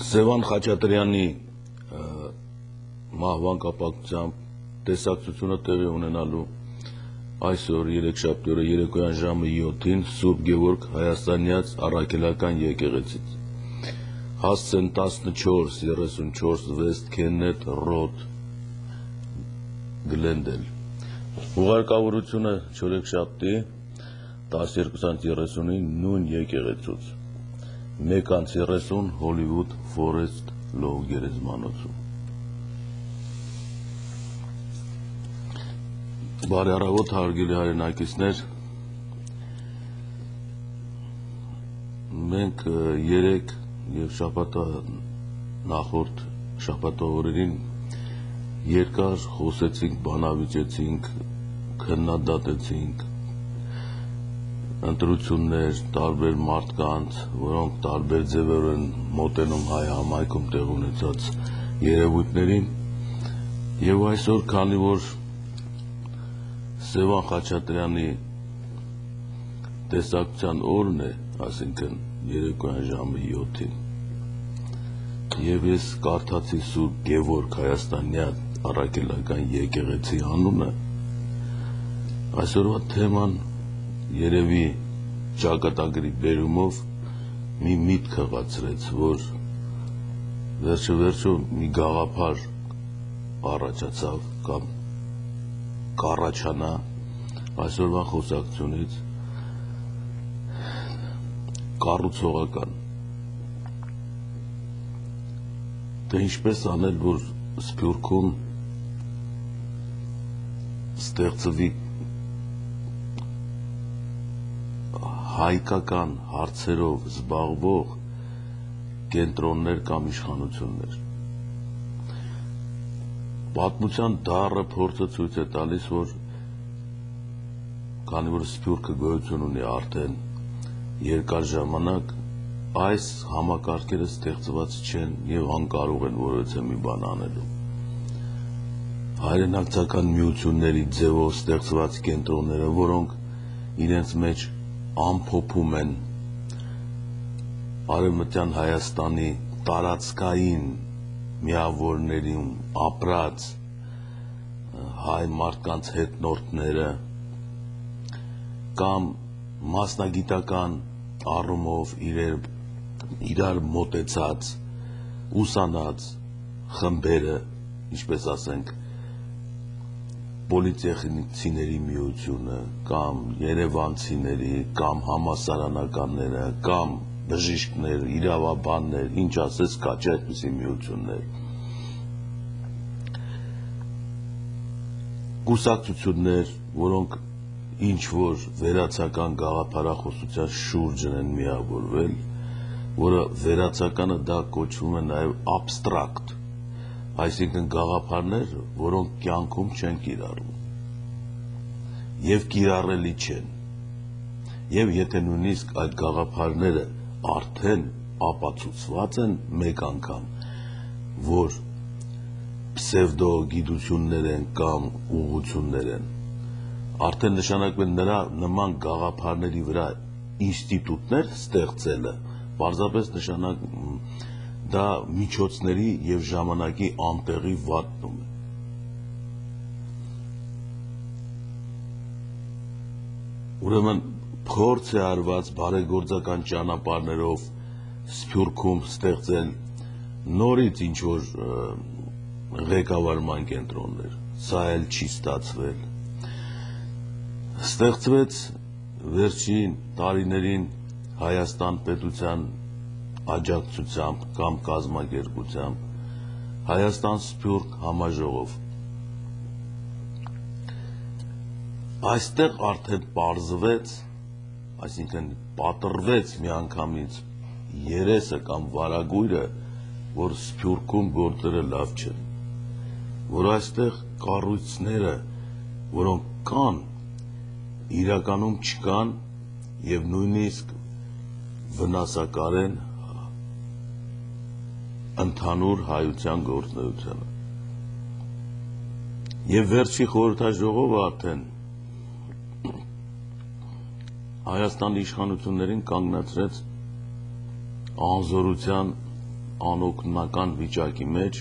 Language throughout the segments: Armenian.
Սևան Խաչատրյանի մահվան կապակցությամբ տեսակցությունը տեղի ունենալու այսօր երեքշաբթի օրը երեկոյան ժամը 7-ին Սուրբ Գևորգ Հայաստանյաց առաքելական եկեղեցից հասցեն 1434 West Kennet Road Glendale ուղարկավորությունը չորեքշաբթի 12:30-ին նույն եկեղեցուց 1:30 Hollywood Forest Law գերեզմանոցում Բարի առավոտ հարգելի հայրենակիցներ մենք երեք եւ շաբաթը նախորդ շաբաթը օրերին երկար խոսեցինք, բանավիճեցինք, քննադատեցինք ընտրություններ, տարբեր մարդկանց, որոնք տարբեր ձևեր են մոտենում հայ համայնքում տեղ ունեցած երևույթներին եւ այսօր քանի որ Սևան Խաչատրյանի տեսակցության օրն է, այսինքն երեկոյան ժամը 7-ին եւ ես կարդացի Սուրբ Գևորգ Հայաստանյան առաքելական եկեղեցի անունը այսօրվա թեման երևի ճակատագրի բերումով մի միտք հղացրեց, որ վերջը մի գաղափար առաջացավ կամ կառաջանա այսօրվա խոսակցությունից կառուցողական թե ինչպես անել, որ Սփյուռքում ստեղծվի հայկական հարցերով զբաղվող կենտրոններ կամ իշխանություններ պատմության դառը փորձը ցույց է տալիս, որ քանի որ Սփյուռքը գոյություն ունի արդեն երկար ժամանակ, այս համակարգերը ստեղծված չեն եւ անկարող են որևէ մի բան անելու։ Հայրենակցական միությունների ձևով ստեղծված կենտրոնները, որոնք իրենց մեջ ամփոփում են Արևմտյան Հայաստանի տարածքային միավորներում ապրած հայ մարդկանց հետնորդները կամ մասնագիտական առումով իրար մոտեցած ուսանած խմբերը, ինչպես ասենք պոլիտեխնիկցիների միությունը կամ երևանցիների կամ համասարանականները կամ բժիշկներ, իրավաբաններ, ինչ ասես կաչի այդպիսի միություններ կուսակցություններ, որոնք ինչ որ վերացական գաղափարախոսության շուրջն են միավորվել, որը վերացականը դա կոչվում է նաև abstract, այսինքն գաղափարներ, որոնք կյանքում չեն կիրառվում եւ կիրառելի չեն եւ եթե նույնիսկ այդ գաղափարները արդեն ապացուցված են մեկ անգամ, որ պսևդոգիտություններ են կամ ուղղություններ են, արդեն նշանակում է նրա նման գաղափարների վրա ինստիտուտներ ստեղծելը, պարզապես նշանակում դա միջոցների եւ ժամանակի անտեղի վատնում է։ Ուրեմն փորձ է արված բարեգործական ճանապարհներով Սփյուռքում ստեղծել նորից ինչ որ ղեկավարման կենտրոններ, սա էլ չի ստացվել։ Ստեղծվեց վերջին տարիներին Հայաստան պետության աջակցությամբ կամ կազմակերպությամբ Հայաստան-Սփյուռք համաժողով։ Այստեղ արդեն պարզվեց, այսինքն պատռվեց միանգամից երեսը կամ վարագույրը, որ Սփյուռքում գործերը լավ չեն, որ այստեղ կառույցները, որոնք կան, իրականում չկան եւ նույնիսկ վնասակար են ընդհանուր հայության գործունեությանը։ Եվ վերջի խորհրդաժողովը արդեն Հայաստանի իշխանություններին կանգնացրեց անզորության անօգնական վիճակի մեջ,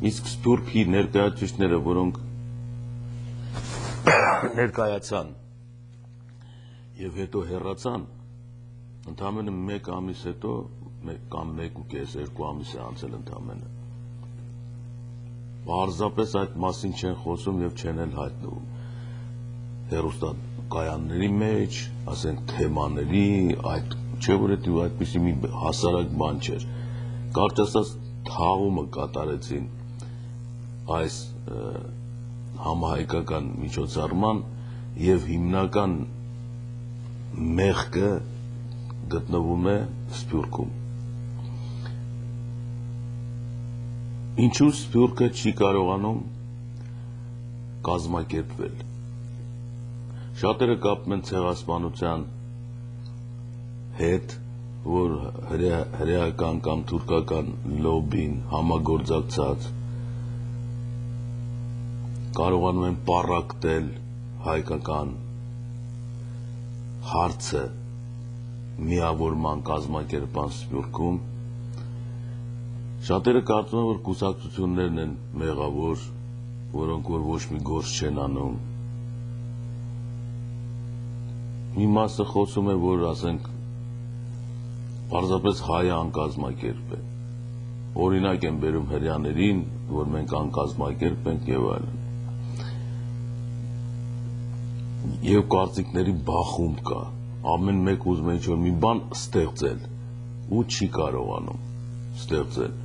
իսկ Սփյուռքի ներկայացուցիչները, որոնք ներկայացան եւ հետո հեռացան, ընդամենը 1 ամիս հետո, կամ 1.5-2 ամիս է անցել ընդամենը, պարզապես այդ մասին չեն խոսում եւ չեն էլ հայտնվում հեռուստակայանների մեջ, ասենք թեմաների, այդ չէ որ այդպիսի մի հասարակ բան չէր, կարճ ասած թաղումը կատարեցին այս համահայկական միջոցառման եւ հիմնական մեղքը գտնվում է Սփյուռքում։ Ինչու Սփյուռքը չի կարողանում կազմակերպվել։ Շատերը կապում են ցեղասպանության հետ, որ հրեական կամ թուրքական լոբին համագործակցած կարողանում են պառակտել հայկական հարցը միավորման կազմակերպան Սփյուռքում։ Շատերը կարծում են, որ կուսակցություններն են մեղավոր, որոնք որ ոչ մի գործ չեն անում։ Մի մասը խոսում է, որ ասենք պարզապես հայը անկազմակերպ է։ Օրինակ են բերում հրեաներին, որ մենք անկազմակերպ ենք եւ այլն։ Եվ կարծիքների բախում կա։ Ամեն մեկ ուզում է ինչ-որ մի բան ստեղծել ու չի կարողանում ստեղծել,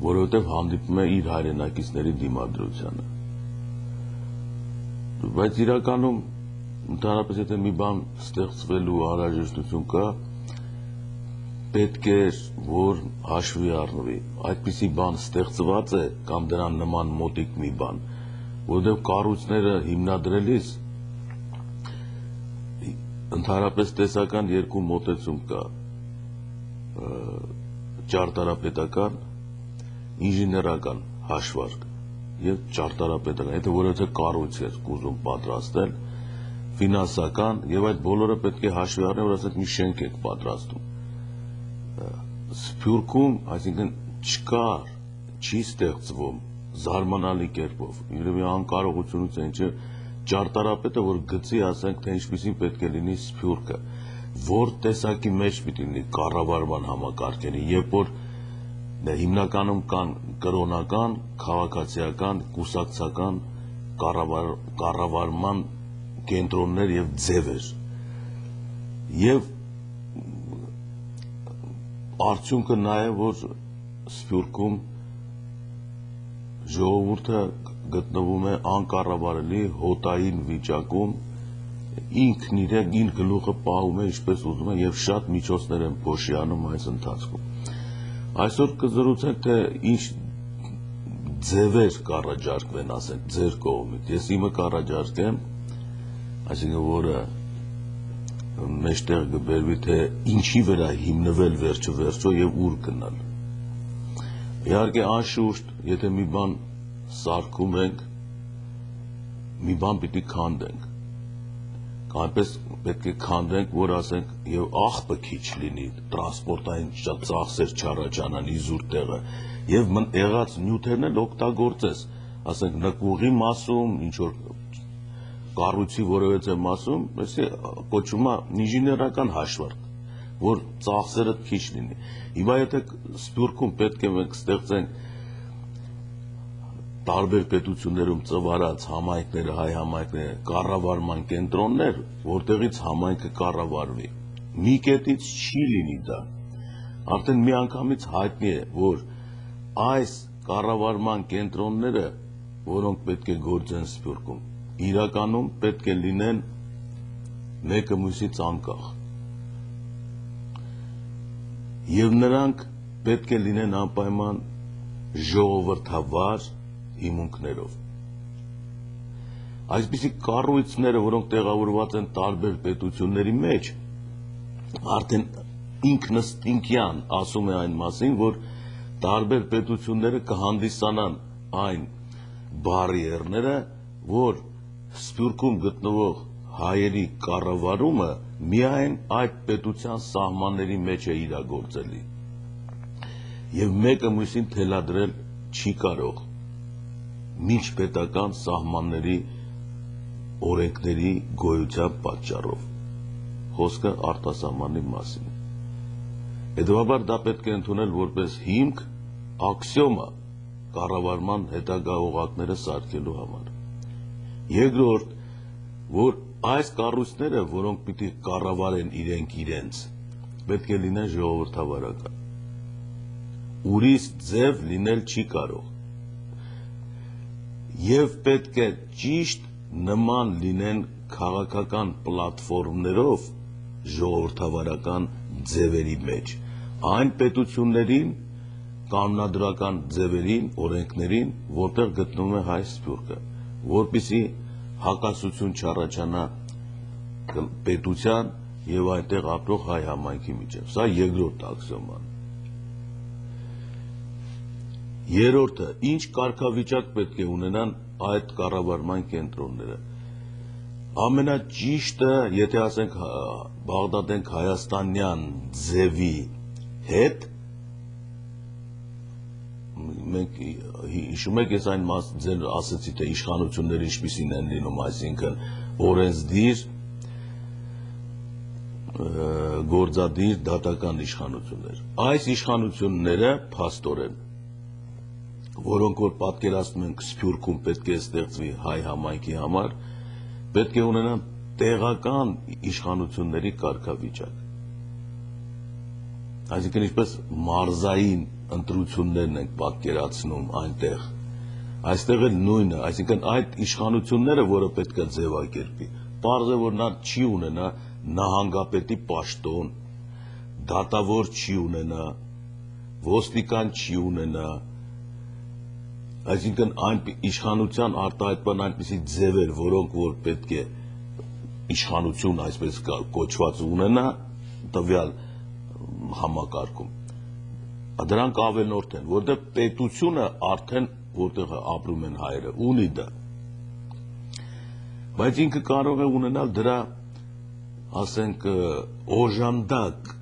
որովհետև հանդիպում է իր հայրենակիցների դիմադրությանը։ Բայց իրականում ընդհանրապես եթե մի բան ստեղծվելու անհրաժեշտություն կա, պետք է որ հաշվի առնվի, այդպիսի բան ստեղծված է կամ դրան նման մոտիկ մի բան, որովհետև կառույցները հիմնադրելիս ընդհանրապես տեսական երկու մոտեցում կա, ճարտարապետական, ինժեներական հաշվարկ եւ ճարտարապետական, եթե որևէ կառույց է ուզում պատրաստել, ֆինանսական եւ այդ բոլորը պետք է հաշվի առնել, որ ասենք մի շենք եք պատրաստում։ Սփյուռքում, այսինքն չկար, չի ստեղծվում զարմանալի կերպով, երևի անկարողությունից է ինչը ճարտարապետը, որ գծի ասենք, թե ինչպիսին պետք է լինի Սփյուռքը, որ տեսակի մեջ պիտի լինի կառավարման համակարգերի, երբ որ հիմնականում կան կրոնական, քաղաքացիական, կուսակցական կառավարման կենտրոններ եւ ձևեր։ Եվ արդյունքը նա է, որ Սփյուռքում ժողովուրդը գտնվում է անկառավարելի հոտային վիճակում, ինքն իր գլուխը պահում է ինչպես ուզում է եւ շատ միջոցներ են փոշի անում այս ընթացքում։ Այսօր կզրուցենք, թե ինչ ձևեր կառաջարկվեն, ասենք, ձեր կողմից։ Ես իմը կառաջարկեմ, այսինքն որը մեջտեղ կբերվի, թե ինչի վրա հիմնվել վերջը վերջո եւ ուր գնալ։ Իհարկե անշուշտ, եթե մի բան սարքում ենք, մի բան պիտի քանդենք։ Այնպես պետք է քանդենք, որ ասենք եւ աղբը քիչ լինի, տրանսպորտային ծախսեր չառաջանան իզուր տեղը եւ եղած նյութերն էլ օգտագործես, ասենք նկուղի մասում, ինչ որ կառույցի որևէ մասում, այսի կոչվում է ինժեներական հաշվարկ, որ ծախսերը քիչ լինի։ Հիմա եթե Սփյուռքում պետք է մենք ստեղծենք տարբեր պետություններում ծվարած համայնքները, հայ համայնքները, կառավարման կենտրոններ, որտեղից համայնքը կառավարվի։ Մի կետից չի լինի դա։ Արդեն միանգամից հայտնի է, որ այս կառավարման կենտրոնները, որոնք պետք է գործեն Սփյուռքում, իրականում պետք է լինեն մեկը մյուսից անկախ։ Եվ նրանք պետք է լինեն անպայման ժողովրդավար հիմունքներով։ Այսպիսի կառույցները, որոնք տեղավորված են տարբեր պետությունների մեջ, արդեն ինքնըստինքյան ասում է այն մասին, որ տարբեր պետությունները կհանդիսանան այն բարիերները, որ Սփյուռքում գտնվող հայերի կառավարումը միայն այդ պետության սահմանների մեջ է իրագործելի։ եւ մեկը մյուսին թելադրել չի կարող միջպետական սահմանների օրենքների գոյության պատճառով խոսքը արտասահմանի մասին հետեւաբար դա պետք է ընդունել որպես հիմք աքսիոմա կառավարման հետագա օղակները սարքելու համար երկրորդ որ այս կառույցները որոնք պիտի կառավարեն իրենք իրենց պետք է լինեն ժողովրդավարական ուրիշ ձև լինել չի կարող եւ պետք է ճիշտ նման լինեն քաղաքական պլատֆորմներով ժողովրդավարական ձևերի մեջ այն պետություններին կանոնադրական ձևերին օրենքներին որտեղ գտնվում է հայ սփյուռքը որպեսզի հակասություն չառաջանա պետության եւ այնտեղ ապրող հայ համայնքի միջեւ սա երկրորդ աքսիոման Երրորդը, ինչ կարգավիճակ պետք է ունենան այդ կառավարման կենտրոնները։ Ամենաճիշտը, եթե ասենք Բաղդադենք հայաստանյան ձևի հետ, մենք հիշում եք ես այն ձեր ասեցի, թե իշխանությունները ինչպիսին են լինում, այսինքն օրենսդիր, գործադիր, դատական իշխանություններ։ Այս իշխանությունները փաստորեն որոնք որ պատկերացնում ենք Սփյուռքում պետք է ստեղծվի հայ համայնքի համար, պետք է ունենան տեղական իշխանությունների կարգավիճակ։ Այսինքն ինչպես մարզային ընտրություններն ենք պատկերացնում այնտեղ, այստեղ էլ նույնը, այսինքն այդ իշխանությունները, որը պետք է ձևակերպի, պարզ է, որ նա չի ունենա նահանգապետի պաշտոն, դատավոր չի ունենա, ոստիկան չի ունենա, այսինքն այն իշխանության արտահայտման այնպիսի ձևեր, որոնք որ պետք է իշխանություն այսպես կոչված ունենա տվյալ համակարգում։ Դրանք ավելորդ են, որտեղ պետությունը արդեն որտեղ ապրում են հայերը, ունի դա։ Բայց ինքը կարող է ունենալ դրա, ասենք, օժանդակ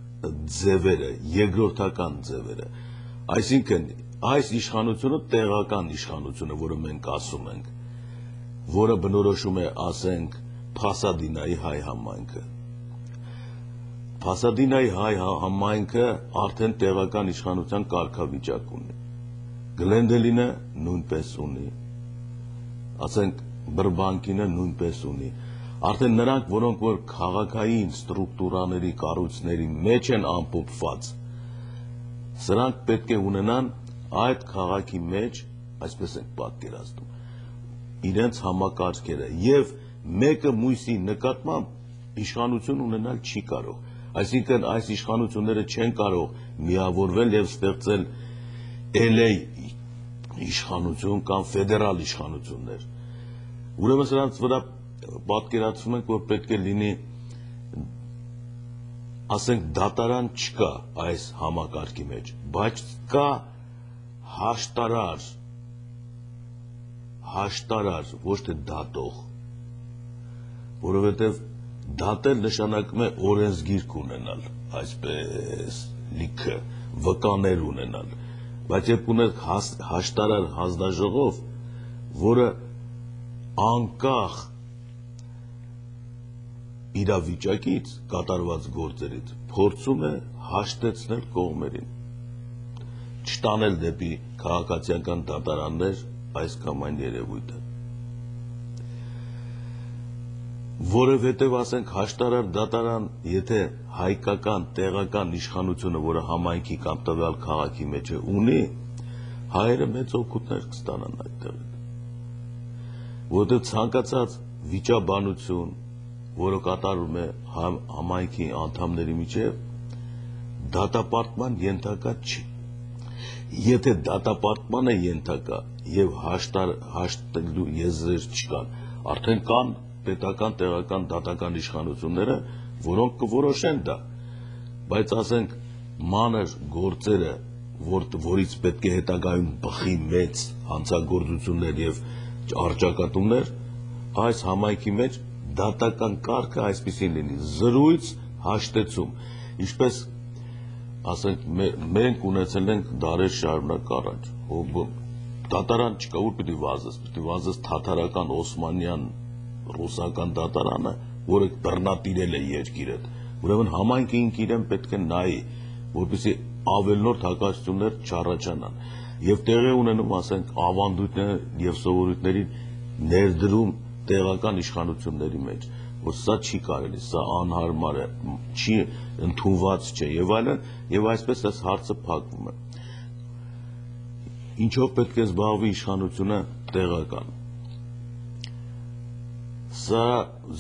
ձևերը, երկրորդական ձևերը, այսինքն այս իշխանությունը տեղական իշխանությունը, որը մենք ասում ենք, որը բնորոշում է, ասենք, Փասադինայի հայ համայնքը։ Փասադինայի հայ համայնքը արդեն տեղական իշխանության կարգավիճակ ունի։ Գլենդելինը նույնպես ունի, ասենք, Բրբանկինը նույնպես ունի։ Արդեն նրանք, որոնք որ քաղաքային ստրուկտուրաների կառույցների մեջ են ամփոփված, սրանք պետք է ունենան այդ քաղաքի մեջ, այսպես ենք պատկերացնում, իրենց համակարգերը եւ մեկը մյուսի նկատմամբ իշխանություն ունենալ չի կարող։ Այսինքն այս իշխանությունները չեն կարող միավորվել եւ ստեղծել LA իշխանություն կամ ֆեդերալ իշխանություններ։ Ուրեմն սրանց վրա պատկերացնում ենք, որ պետք է լինի, ասենք, դատարան չկա այս համակարգի մեջ, բայց կա հաշտարար, ոչ թե դատող, որովհետև դատել նշանակում է օրենսգիրք ունենալ, այսպես լիքը, վկաներ ունենալ, բայց երբ ունեք հաշտարար հանձնաժողով, որը անկախ իրավիճակից կատարված գործերից փորձում է հաշտեցնել կողմերին, չտանել դեպի քաղաքացիական դատարաններ այս կամ այն երևույթը։ Որովհետև ասենք հաշտարար դատարան, եթե հայկական տեղական իշխանությունը, որը համայնքի կամ տվյալ քաղաքի մեջ է ունի, հայերը մեծ օգուտներ կստանան այդտեղ։ Որովհետև ցանկացած վիճաբանություն, որը կատարվում է համայնքի անդամների միջև, դատապարտման ենթակա չի։ Եթե դատապարտման է ենթակա եւ հաշտելու եզրեր չկան, արդեն կան պետական տեղական դատական իշխանությունները, որոնք կորոշեն դա, բայց ասենք մանր գործերը, որից պետք է հետագայում բխի մեծ հանցագործություններ եւ արճակատումներ, այս համայնքի մեջ դատական կարգը այսպեսին լինի, զրույց հաշտեցում, ինչպես ասենք մենք ունեցել ենք դարեր շարունակ առաջ, դատարան չկա, ուր պիտի վազես թաթարական, օսմանյան, ռուսական դատարանը, որը բռնատիրել է երկիրը, ուրեմն համայնքը ինք իրեն պետք է նայի, որպեսզի ավելնորդ հակասություններ չառաջանան, եւ տեղի ունենում, ասենք, ավանդույթներ եւ սովորույթների ներդրում տեղական իշխանությունների մեջ, որ սա չի կարելի, սա անհարմար է, չի ընդունված չէ եւ այլն, եւ այսպես այս հարցը փակվում է։ Ինչով պետք է զբաղվի իշխանությունը տեղական։ Սա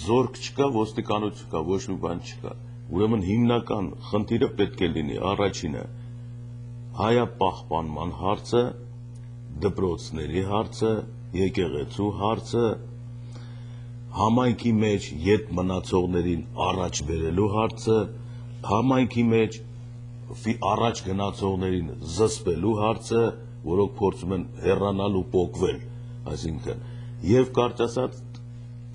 զորք չկա, ոստիկանություն կա, ոչ մի բան չկա։ Ուրեմն հիմնական խնդիրը պետք է լինի առաջինը հայապահպանման հարցը, դպրոցների հարցը, եկեղեցու հարցը, համայնքի մեջ ետ մնացողներին առաջ բերելու հարցը, համայնքի մեջ առաջ գնացողներին զսպելու հարցը, որոնք փորձում են հեռանալ ու պոկվել, այսինքն, եւ կարճ ասած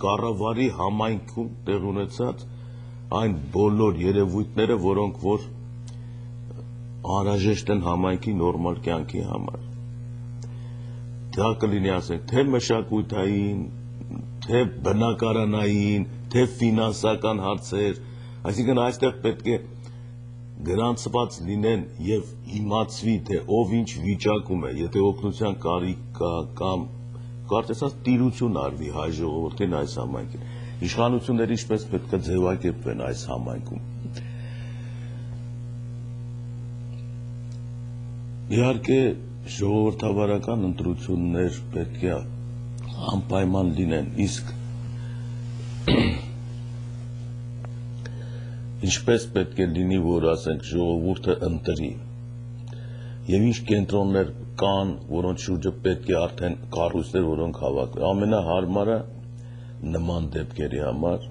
կառավարի համայնքում տեղ ունեցած այն բոլոր երևույթները, որոնք որ անհրաժեշտ են համայնքի նորմալ կյանքի համար։ Դա կլինի, ասենք, թե մշակութային, թե բնակարանային, թե ֆինանսական հարցեր, այսինքն այստեղ պետք է գրանցված լինեն եւ իմացվի, թե ով ինչ վիճակում է, եթե օգնության կարիք կա կամ կարծես տիրություն արվի հայ ժողովրդին այս համայնքին։ Իշխանությունները ինչպես պետք է ձևակերպվեն այս համայնքում։ Իհարկե ժողովրդավարական ընտրություններ պետք է անպայման լինեն, իսկ ինչպես պետք է լինի, որ ասենք ժողովուրդը ընտրի եւ ինչ կենտրոններ կան, որոնց շուրջը պետք է արդեն կառույցներ, որոնք հավաքվեն։ Ամենահարմարը նման դեպքերի համար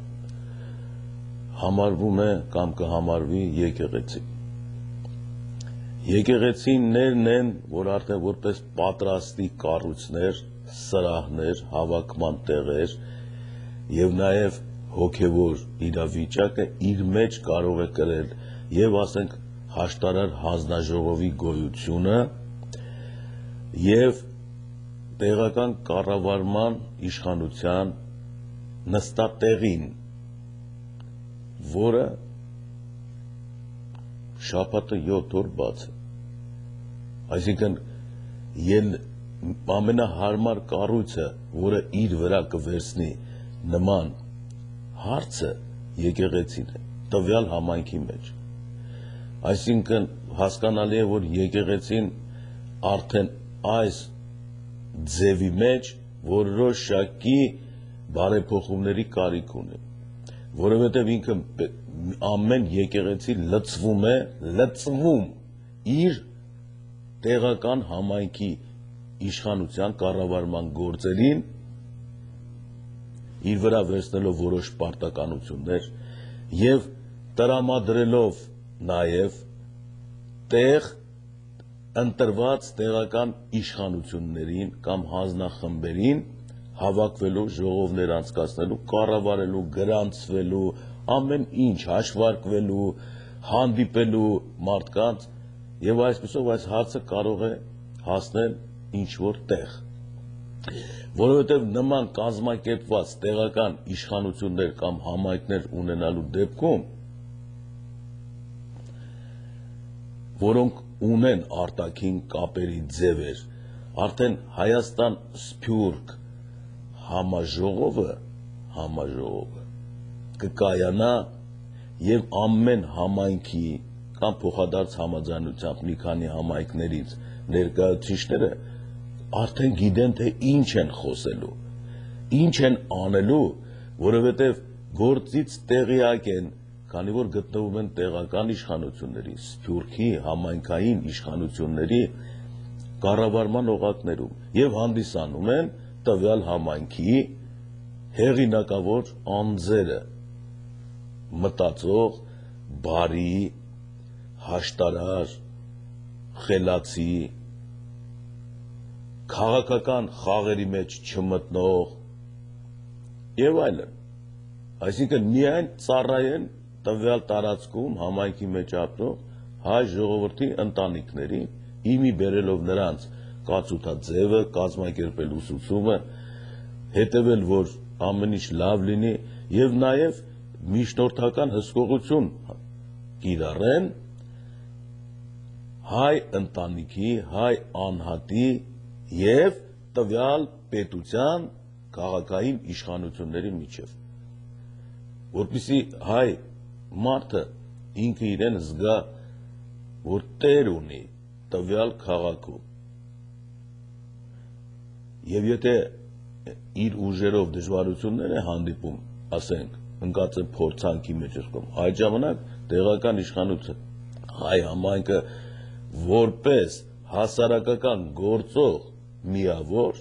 համարվում է կամ կհամարվի եկեղեցի։ Եկեղեցիներն են, որ արդեն որպես պատրաստի կառույցներ, սրահներ, հավաքման տեղեր եւ նաեւ հոգեվոր իրավիճակը իր մեջ կարող է կրել եւ ասենք հաշտարար հանձնաժողովի գոյությունը եւ տեղական կառավարման իշխանության նստատեղին, որը շաբաթը 7 օր բաց է։ Այսինքն ամենահարմար կառույցը, որը իր վրա կվերցնի նման հարցը, եկեղեցին է, տվյալ համայնքի մեջ։ Այսինքն հասկանալի է, որ եկեղեցին արդեն այս ձևի մեջ որոշակի բարեփոխումների կարիք ունի, որովհետև ինքը ամեն եկեղեցի լծվում իր տեղական համայնքի իշխանության կառավարման գործերին, իր վրա վերցնելով որոշ պարտականություններ եւ տրամադրելով նաեւ տեղ ընտրված տեղական իշխանություններին կամ հանձնախմբերին հավաքվելու, ժողովներ անցկացնելու, կառավարելու, գրանցվելու, ամեն ինչ հաշվարկվելու, հանդիպելու մարդկանց եւ այսպեսով այս հարցը կարող է հասնել ինչ-որ տեղ, որովհետև նման կազմակերպված տեղական իշխանություններ կամ համայնքներ ունենալու դեպքում, որոնք ունեն արտաքին կապերի ձևեր, արդեն Հայաստան Սփյուռք համաժողովը կկայանա եւ ամեն համայնքի կամ փոխադարձ համաձայնությամբ մի քանի համայնքներից ներկայացուցիչները արդեն գիտեն, թե ինչ են խոսելու, ինչ են անելու, որովհետև գործից տեղյակ են, քանի որ գտնվում են տեղական իշխանությունների, Սփյուռքի համայնքային իշխանությունների կառավարման օղակներում եւ հանդիսանում են տվյալ համայնքի հեղինակավոր անձերը, մտածող, բարի, հաշտարար, խելացի, քաղաքական խաղերի մեջ չմտնող եւ այլն։ Այսինքն միայն ծառայեն տվյալ տարածքում համայնքի մեջ ապրող հայ ժողովրդի ընտանիքներին, իմի բերելով նրանց կացութաձևը, կազմակերպել ուսուցումը, հետևել, որ ամեն ինչ լավ լինի եւ նաեւ միջնորդական հսկողություն կիրառեն հայ ընտանիքի, հայ անհատի եւ տվյալ պետության քաղաքային իշխանությունների միջև, որպեսզի հայ մարդը ինքը իրեն զգա, որ տեր ունի տվյալ քաղաքում, եւ եթե իր ուժերով դժվարություններ է հանդիպում, ասենք, ընկած է փորձանքի մեջ եղքում, այդ ժամանակ տեղական իշխանությունը, հայ համայնքը որպես հասարակական գործող միավոր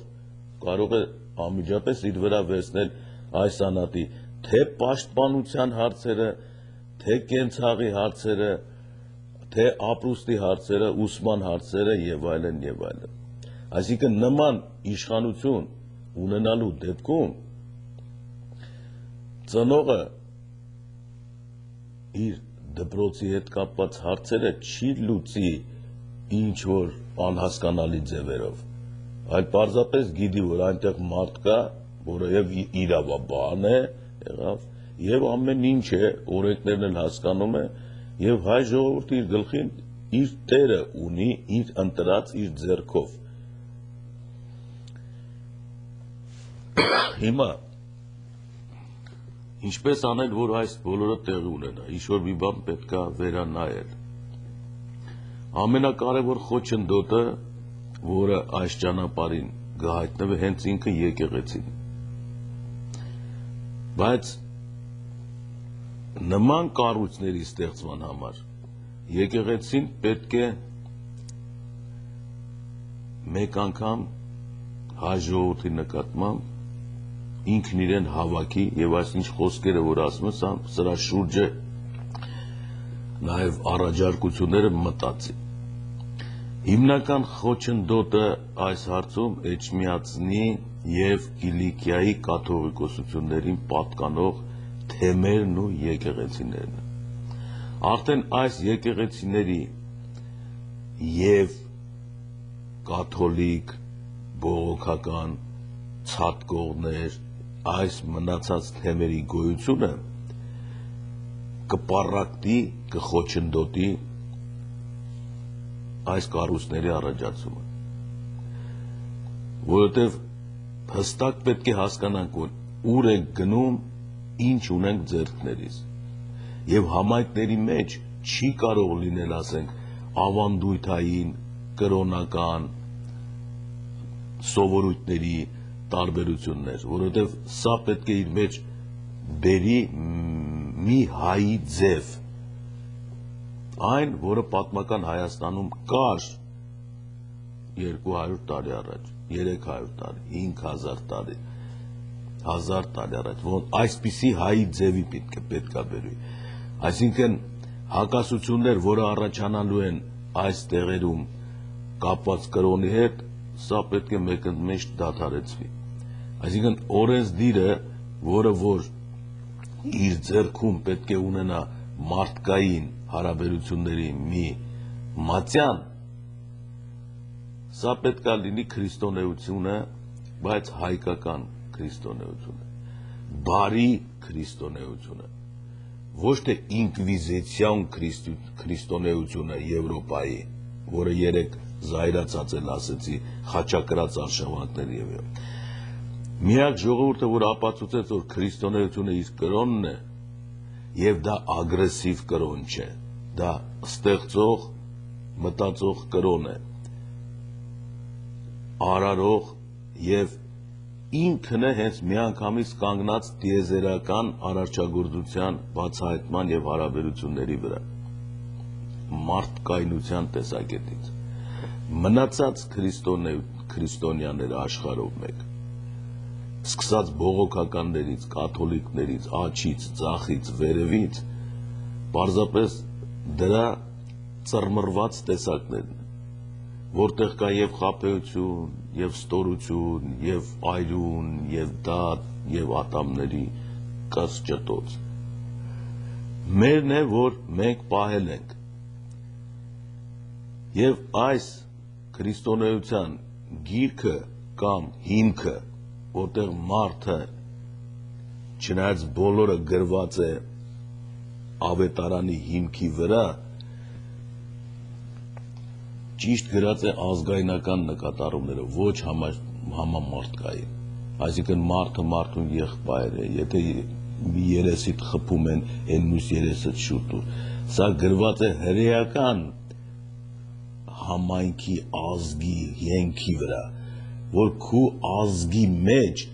կարող է անմիջապես իր վրա վերցնել այս անհատի թե պաշտպանության հարցերը, թե կենցաղի հարցերը, թե ապրուստի հարցերը, ուսման հարցերը եւ այլն եւ այլն։ Այսինքն նման իշխանություն ունենալու դեպքում ծնողը իր դպրոցի հետ կապված հարցերը չի լուծի ինչ որ անհասկանալի ձևերով, այլ պարզապես գիտի, որ այնտեղ մարդ կա, որը եւ իրավաբան է, եղավ, եւ ամեն ինչ է, օրենքներն էլ հասկանում է, եւ հայ ժողովուրդը իր գլխին իր տերը ունի, իր ընտրած իր ձեռքով։ Հիմա ինչպես անել, որ այս բոլորը տեղի ունենա, ինչ-որ մի բան պետք է վերանայել։ Ամենակարևոր խոչընդոտը, որը այս ճանապարհին կհայտնվի, հենց ինքը եկեղեցին։ Բայց նման կառույցների ստեղծման համար եկեղեցին պետք է մեկ անգամ հայ ժողովրդի նկատմամբ ինքն իրեն հավաքի եւ այսինչ խոսքերը, որ ասում եմ, սրա շուրջը նաեւ առաջարկությունները մտածի։ Հիմնական խոչընդոտը այս հարցում Էջմիածնի եւ Կիլիկիայի կաթողիկոսություններին պատկանող թեմերն ու եկեղեցիներն են։ Արդեն այս եկեղեցիների եւ կաթոլիկ, բողոքական, ցատկողներ, այս մնացած թեմերի գոյությունը կպառակտի, կխոչընդոտի այս կառույցների առաջացումը, որովհետև հստակ պետք է հասկանանք, որ ուր ենք գնում, ինչ ունենք ձեռքներիս, եւ համայնքների մեջ չի կարող լինել, ասենք, ավանդույթային, կրոնական սովորույթների տարբերություններ, որովհետև սա պետք է իր մեջ բերի մի հայի ձև, այն, որը պատմական Հայաստանում կար 200 տարի առաջ, 300 տարի, 5000 տարի, 1000 տարի առաջ, որ այսպիսի հայի ձևի պետք է բերի։ Այսինքն հակասություններ, որը առաջանալու են այս տեղերում կապված կրոնի հետ, սա պետք է մեկընդմեջ դադարեցվի։ Այսինքն օրենսդիրը, որը որ իր ձեռքում պետք է ունենա մարդկային հարաբերությունների մի մատյան, սա պետք է լինի քրիստոնեությունը, բայց հայկական քրիստոնեությունը, բարի քրիստոնեությունը, ոչ թե ինկվիզիցիոն քրիստոնեությունը Եվրոպայի, որը երեք զայրացած էլ ասեցի, խաչակրած արշավանքներ եւ այլն։ Միակ ժողովուրդը, որ ապացուցեց, որ քրիստոնեությունը իր կրոնն է, եւ դա ագրեսիվ կրոն չէ, դա ստեղծող, մտածող կրոն է, արարող եւ ինքն է հենց միանգամից կանգնած տիեզերական արարչագործության բացահայտման եւ հարաբերությունների վրա, մարդկայնության տեսակետից։ Մնացած քրիստոնյաները աշխարհով մեկ, սկսած բողոքականներից, կաթոլիկներից, աջից, ձախից, վերևից, պարզապես դրա ծռմռված տեսակներն են, որտեղ կա եւ խաբեություն, եւ ստորություն, եւ այրուն, եւ դատ, եւ ատամների կասճտոց։ Մերն է, որ մենք պահել ենք Եվ այս քրիստոնեության գիրքը կամ հիմքը, որտեղ մարդը չնայած բոլորը գրված է ավետարանի հիմքի վրա, ճիշտ գրած է ազգայնական նկատառումները, ոչ համամարտկային։ Այսինքն մարդը մարդուն եղբայր է, եթե մի երեսիդ խփում են, այն մյուս երեսը շուտուր։ Սա գրված է հրեական համայնքի ազգի ենքի վրա, որ քու ազգի մեջ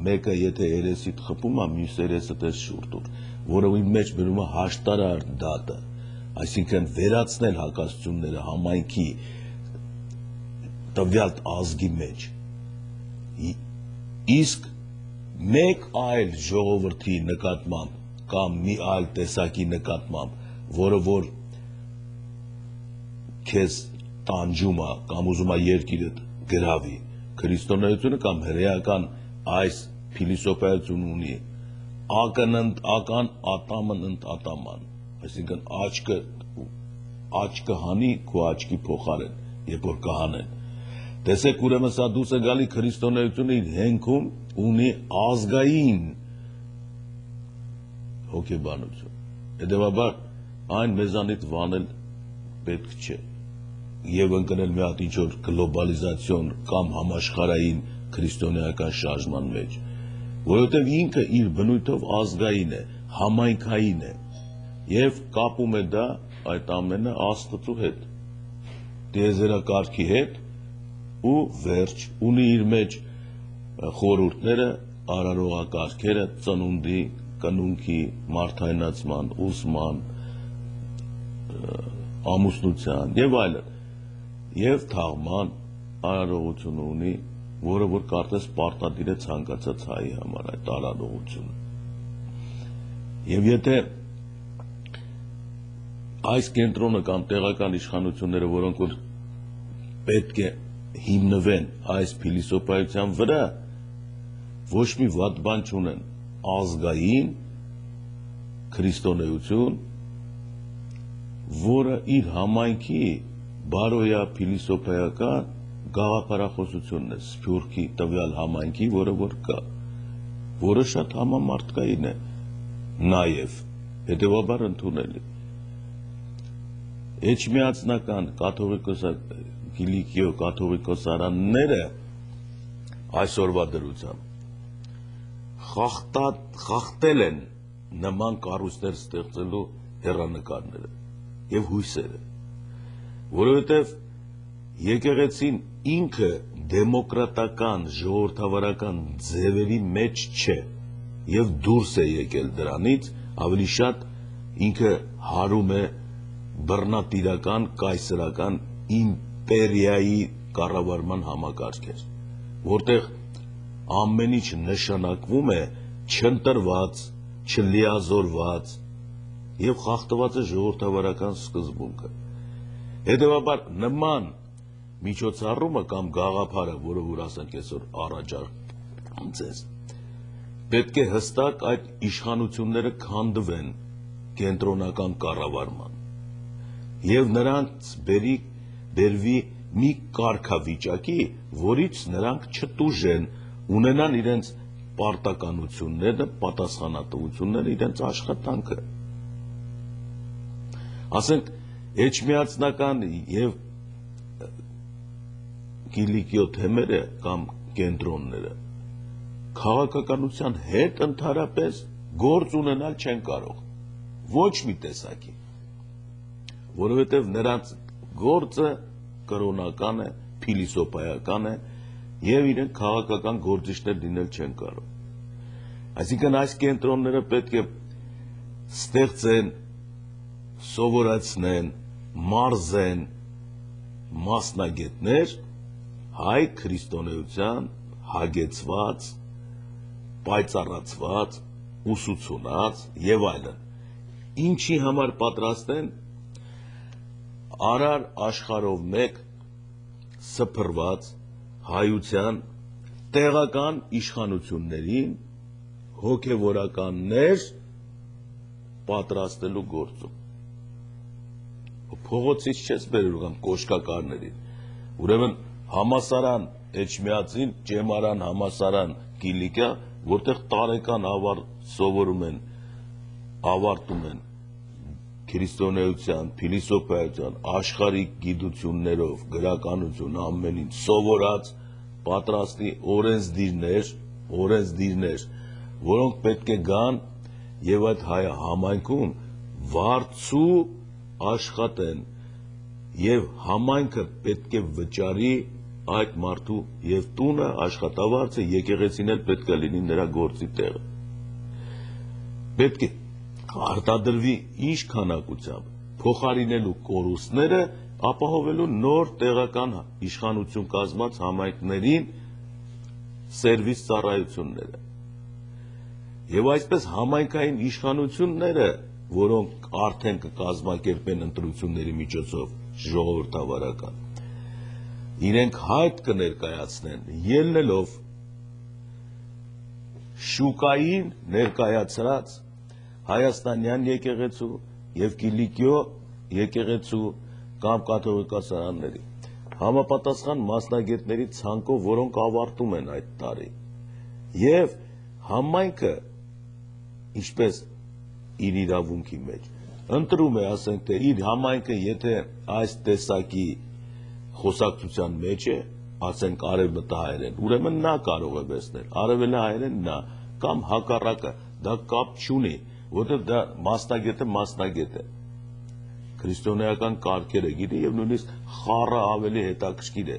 մեկը եթե երեսիդ խփում է, մյուս երեսը դες շուտուր, որովի մեջ բերում է հաշտարար դատը, այսինքն վերացնել հակասությունները համայնքի տվյալ ազգի մեջ։ Իսկ մեկ այլ ժողովրդի նկատմամբ կամ մի այլ տեսակի նկատմամբ, որը որ քեզ տանջում է կամ ուզում է երկիրդ գրավի, քրիստոնեությունը կամ հրեական այս փիլիսոփայությունը ունի ական ատամն ընդ ատաման, այսինքն աչքը հանի քո աչքի փոխարեն, երբ որ կհանեն։ Տեսեք, ուրեմն սա դուրս է գալի քրիստոնեությունը իր հենքում ունի ազգային հոգեբանություն։ Հետևաբար այն մեզանից վանել պետք չէ եւ ընկնել մի հատ ինչ-որ գլոբալիզացիոն կամ համաշխարհային քրիստոնեական շարժման մեջ, որովհետեւ ինքը իր բնույթով ազգային է, համայնքային է եւ կապում է դա այդ ամենը Աստծո հետ, տիեզերակարգի հետ ու վերջ ունի իր մեջ խորհուրդները, արարողակարգերը, ծնունդի, կնունքի, մարդայնացման, ուսման, ամուսնության եւ այլն, եւ թաղման արարողություն ունի, որը որ կարծես պարտադիր է ցանկացած հայի համար այդ արարողությունը։ Եվ եթե այս կենտրոնը կամ տեղական իշխանությունները, որոնք որ պետք է հիմնվեն այս փիլիսոփայության վրա, ոչ մի վատ բան չունեն, ազգային քրիստոնեություն, որը իր համայնքի բարոյա փիլիսոփայական գաղափարախոսությունն է, սփյուռքի տվյալ համայնքի, որը որ կա, որը շատ համամարտկային է, նաև հետևաբար ընդունելի։ Էջմիածնական Կիլիկիո կաթողիկոսարանները այսօրվա դրությամբ խախտել են նման կառույցներ ստեղծելու հեռանկարները եւ հույսերը, որովհետեւ եկեղեցին ինքը դեմոկրատական ժողովրդավարական ձևերի մեջ չէ եւ դուրս է եկել դրանից, ավելի շատ ինքը հարում է բռնատիրական կայսրական իմպերիայի կառավարման համակարգեր, որտեղ ամեն ինչ նշանակվում է չընտրված, չլիազորված եւ խախտված է ժողովրդավարական սկզբունքը։ Հետևաբար նման միջոցառումը կամ գաղափարը, որը որ ասենք այսօր առաջարկում ձեզ, պետք է հստակ այդ իշխանությունները քանդվեն կենտրոնական կառավարման եւ նրանց բերվի մի կարգավիճակի, որից նրանք չտուժեն, ունենան իրենց պարտականությունները, պատասխանատվությունները, իրենց աշխատանքը։ Ասենք էջմիածնական եւ Կիլիկիո թեմերը կամ կենտրոնները քաղաքականության հետ ընդհանրապես գործ ունենալ չեն կարող, ոչ մի տեսակի, որովհետև նրանց գործը կրոնական է, փիլիսոփայական է եւ իրենք քաղաքական գործիչներ լինել չեն կարող։ Այսինքն այս կենտրոնները պետք է ստեղծեն, սովորացնեն, մարզեն մասնագետներ հայ քրիստոնեության հագեցված, պայծառացված, ուսուցունած եւ այլն։ Ինչի համար պատրաստեն արար աշխարհով մեկ սփռված հայության տեղական իշխանություններին հոգևորականներ պատրաստելու գործում։ փողոցից չես բերելու կամ կոշկակարներին։ Ուրեմն համասարան Էջմիածին, Ճեմարան համասարան Կիլիկա, որտեղ տարեկան սովորում են, ավարտում են քրիստոնեության, փիլիսոփայության, աշխարհիկ գիտություններով, գրականություն ամեն ինչ սովորած, պատրաստի օրենսդիրներ, որոնք պետք է գան եւ այդ համայնքում վարձու աշխատեն եւ համայնքը պետք է վճարի այդ մարդու եւ տունը աշխատավարձը եկեղեցին էլ պետք է լինի նրա գործի տեղը։ Պետք է արտադրվի ինչ քանակությամբ փոխարինելու կորուստները, ապահովելու նոր տեղական իշխանություն կազմած համայնքներին սերվիս ծառայությունները։ Եվ այսպես համայնքային իշխանությունները, որոնք արդեն կկազմակերպեն ընտրությունների միջոցով ժողովրդավարական, իրենք հայտ կներկայացնեն, ելնելով շուկային ներկայացրած հայաստանյան եկեղեցու եւ Կիլիկիո եկեղեցու կամ կաթողիկոսարանների համապատասխան մասնագետների ցանկով, որոնք ավարտում են այդ տարի, եւ համայնքը ինչպես իր իրավունքի մեջ ընտրում է, ասենք թե իր համայնքը, եթե այս տեսակի խոսակցության մեջ է, ասենք արևմտահայերեն, ուրեմն նա կարող է վերցնել, արևելահայերեն նա, կամ հակառակը, դա կապ չունի, որտեղ դա մասնագետը քրիստոնեական կարգերը գիտի եւ նույնիսկ խառը ավելի հետաքրքիր է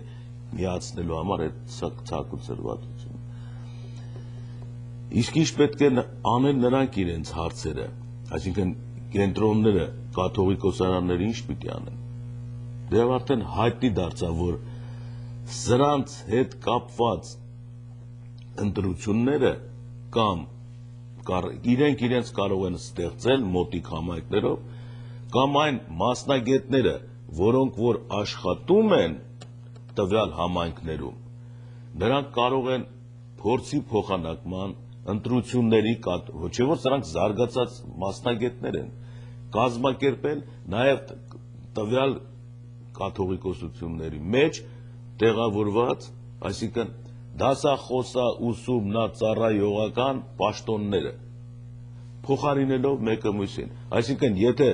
միացնելու համար այդ ցակուցրվածությունը։ Իսկ ինչ պետք է անեն նրանք իրենց հարցերը, այսինքն կենտրոնները, կաթողիկոսարանները ինչ պիտի անեն։ Դեռ արդեն հայտնի դարձավ, որ սրանց հետ կապված ընտրությունները կամ իրենց կարող են ստեղծել մոտիկ համայնքներով, կամ այն մասնագետները, որոնք որ աշխատում են տվյալ համայնքներում, նրանք կարող են փորձի փոխանակման ընտրությունների ոչ որ սրանք զարգացած մասնագետներ են, կազմակերպել նաև տվյալ կաթողիկոսությունների մեջ տեղավորված, այսինքն դասախոսա ուսումնածառայողական պաշտոնները, փոխարինելով մեկը մյուսին։ Այսինքն, եթե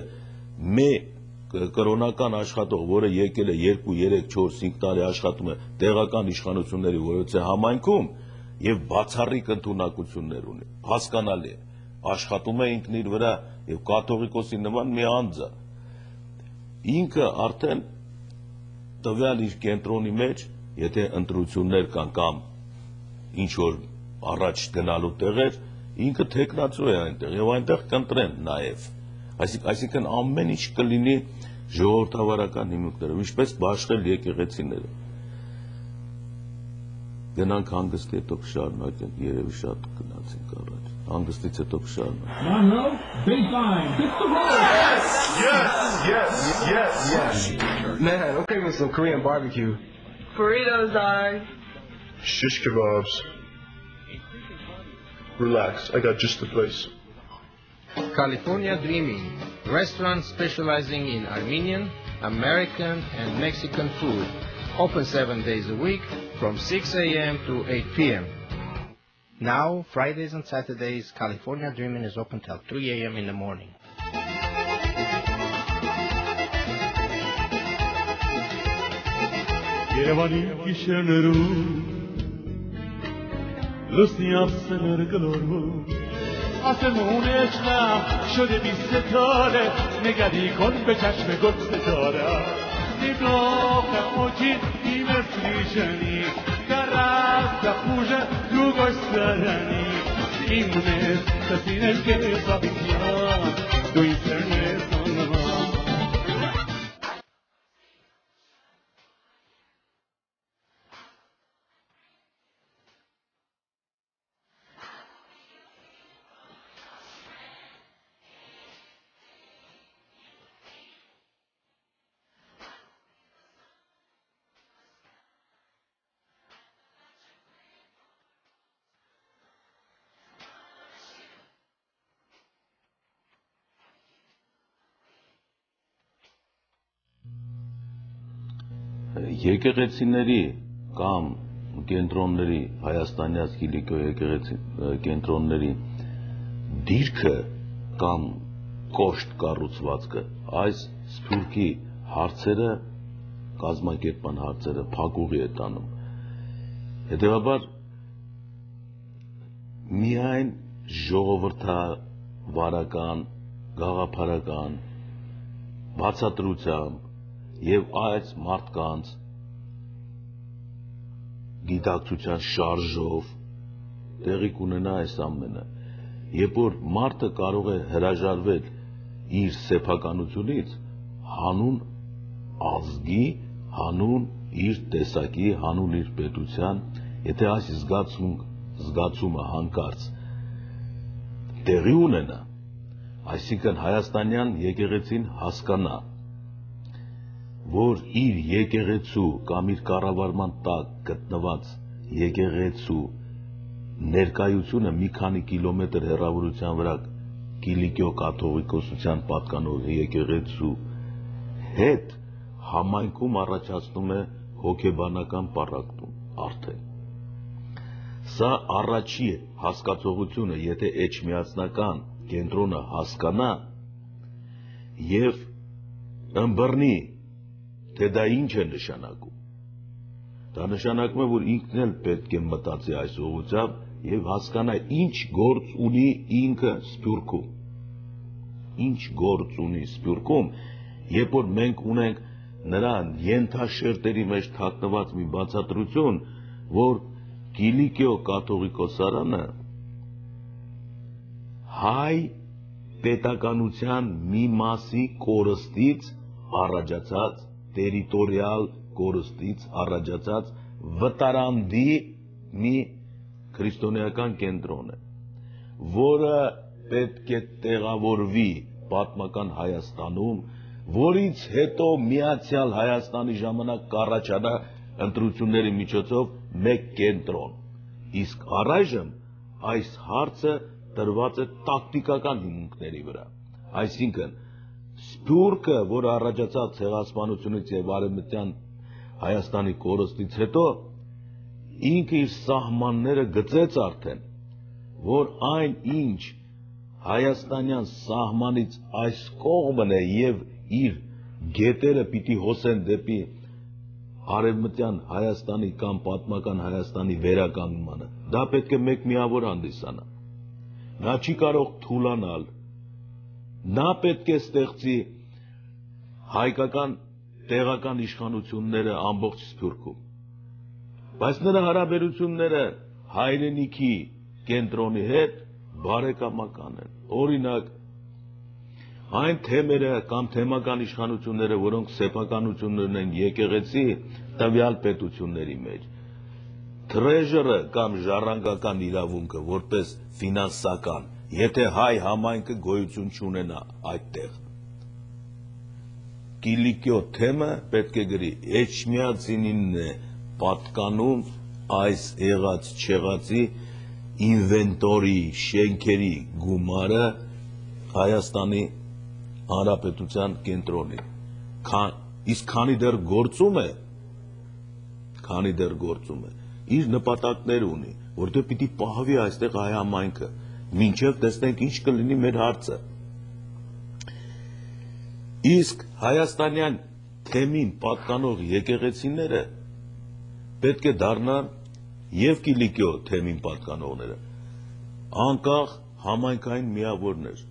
կրոնական աշխատող, որը եկել է 2, 3, 4, 5 տարի աշխատում է տեղական իշխանությունների որոցե համայնքում եւ բացառիկ ընդունակություններ ունի, հասկանալի է, աշխատում է ինքն իր վրա եւ կաթողիկոսի նման մի անձ է, ինքը արդեն տվյալ իր կենտրոնի մեջ, եթե ընտրություններ կան կամ ինչ որ առաջ գնալու տեղեր, ինքը թեկնածու է այնտեղ եւ այնտեղ կընտրեն նաեւ, այսինքն ամեն ինչ կլինի ժողովրդավարական հիմունքներով, ինչպես բաշխել եկեղեցիները։ Գնանք հանգստի, հետո կշարունակենք, երևի շատ գնացինք առաջ, հանգստից հետո կշարունակենք։ Monroe, baseline, hits the road. Yes. Man, okay with some Korean barbecue. Burritos are. Shish kebabs. Relax, I got just the place. California Dreaming, restaurant specializing in Armenian, American, and Mexican food. Open 7 days a week from 6 a.m. to 8 p.m. Now, Fridays and Saturdays, California Dreaming is open till 3 a.m. in the morning. Երևանի գիշերներում լուսնի ափսեները գլորվում آسمون عشقم شده بی ستاره نگری کن به چشم گل ستاره نگاه موجی بی مثلی شنی در رست خوشه رو گشترنی ایمونه کسینش که حسابی بیان دو اینترنت آنها եկեղեցիների կամ կենտրոնների հայաստանյաց Կիլիկիո եկեղեցի կենտրոնների դիրքը կամ կոշտ կառուցվածքը այս սփյուռքի հարցերը կազմակերպման հարցերը փակուղի է տանում հետևաբար միայն ժողովրդավարական գաղափարական բացատրությամբ եւ այս մարդկանց գիտակցության շարժով տեղի կունենա այս ամենը երբ որ մարդը կարող է հրաժարվել իր սեփականությունից հանուն ազգի հանուն իր տեսակի հանուն իր պետության եթե այս զգացումը հանկարծ տեղի ունենա այսինքն հայաստանյան եկեղեցին հասկանա որ իր եկեղեցու կամ իր կառավարման տակ գտնված եկեղեցու ներկայությունը մի քանի կիլոմետր հեռավորության վրա Կիլիկիո կաթողիկոսության պատկանող եկեղեցու հետ համայնքում առաջացնում է հոգեբանական պառակտում արդեն սա առաջի հասկացողությունը եթե էջմիածնական կենտրոնը հասկանա եւ ըմբռնի թե դա ինչ է նշանակում դա նշանակում է որ ինքն էլ պետք է մտածի այս ուղղությամբ եւ հասկանա ինչ գործ ունի ինքը սփյուռքում ինչ գործ ունի սփյուռքում երբ որ մենք ունենք նրան ենթաշերտերի մեջ թաքնված մի բացատրություն որ Կիլիկիո կաթողիկոսարանը հայ պետականության մի մասի կորստից առաջացած տերիտորիալ կորստից առաջացած վտարանդի մի քրիստոնեական կենտրոն է որը պետք է տեղավորվի պատմական Հայաստանում որից հետո միացյալ Հայաստանի ժամանակ կառաջանա ընտրությունների միջոցով մեկ կենտրոն իսկ առայժմ այս հարցը տրված է տակտիկական հիմունքների վրա այսինքն սփյուռքը որ առաջացած ցեղասպանությունից եւ արևմտյան Հայաստանի կորստից հետո ինքը իր սահմանները գծեց արդեն որ այն ինչ հայաստանյան սահմանից այս կողմն է եւ իր գետերը պիտի հոսեն դեպի արևմտյան Հայաստանի կամ պատմական Հայաստանի վերականգնմանը դա պետք է մեկ միավոր հանդիսանա նա չի կարող թուլանալ նա պետք է ստեղծի հայկական տեղական իշխանությունները ամբողջ սփյուռքում բայց նրա հարաբերությունները հայրենիքի կենտրոնի հետ բարեկամական են օրինակ այն թեմերը կամ թեմական իշխանությունները որոնք սեփականություններն են եկեղեցի տվյալ պետությունների մեջ Treasury կամ ժառանգական իրավունքը որպես ֆինանսական եթե հայ համայնքը գոյություն չունենա այդտեղ Կիլիկիո թեմը պետք է գրի Էջմիածինին է պատկանում այս եղած չեղածի ինվենտորի շենքերի գումարը Հայաստանի Հանրապետության կենտրոնի իսկ քանի դեռ գործում է իր նպատակներ ունի որտեղ պիտի պահվի այստեղ հայ համայնքը մինչև տեսնենք ինչ կլինի մեր հարցը իսկ հայաստանյան թեմին պատկանող եկեղեցիները պետք է դառնան եւ Կիլիկիո թեմին պատկանողները անկախ համայնքային միավորներ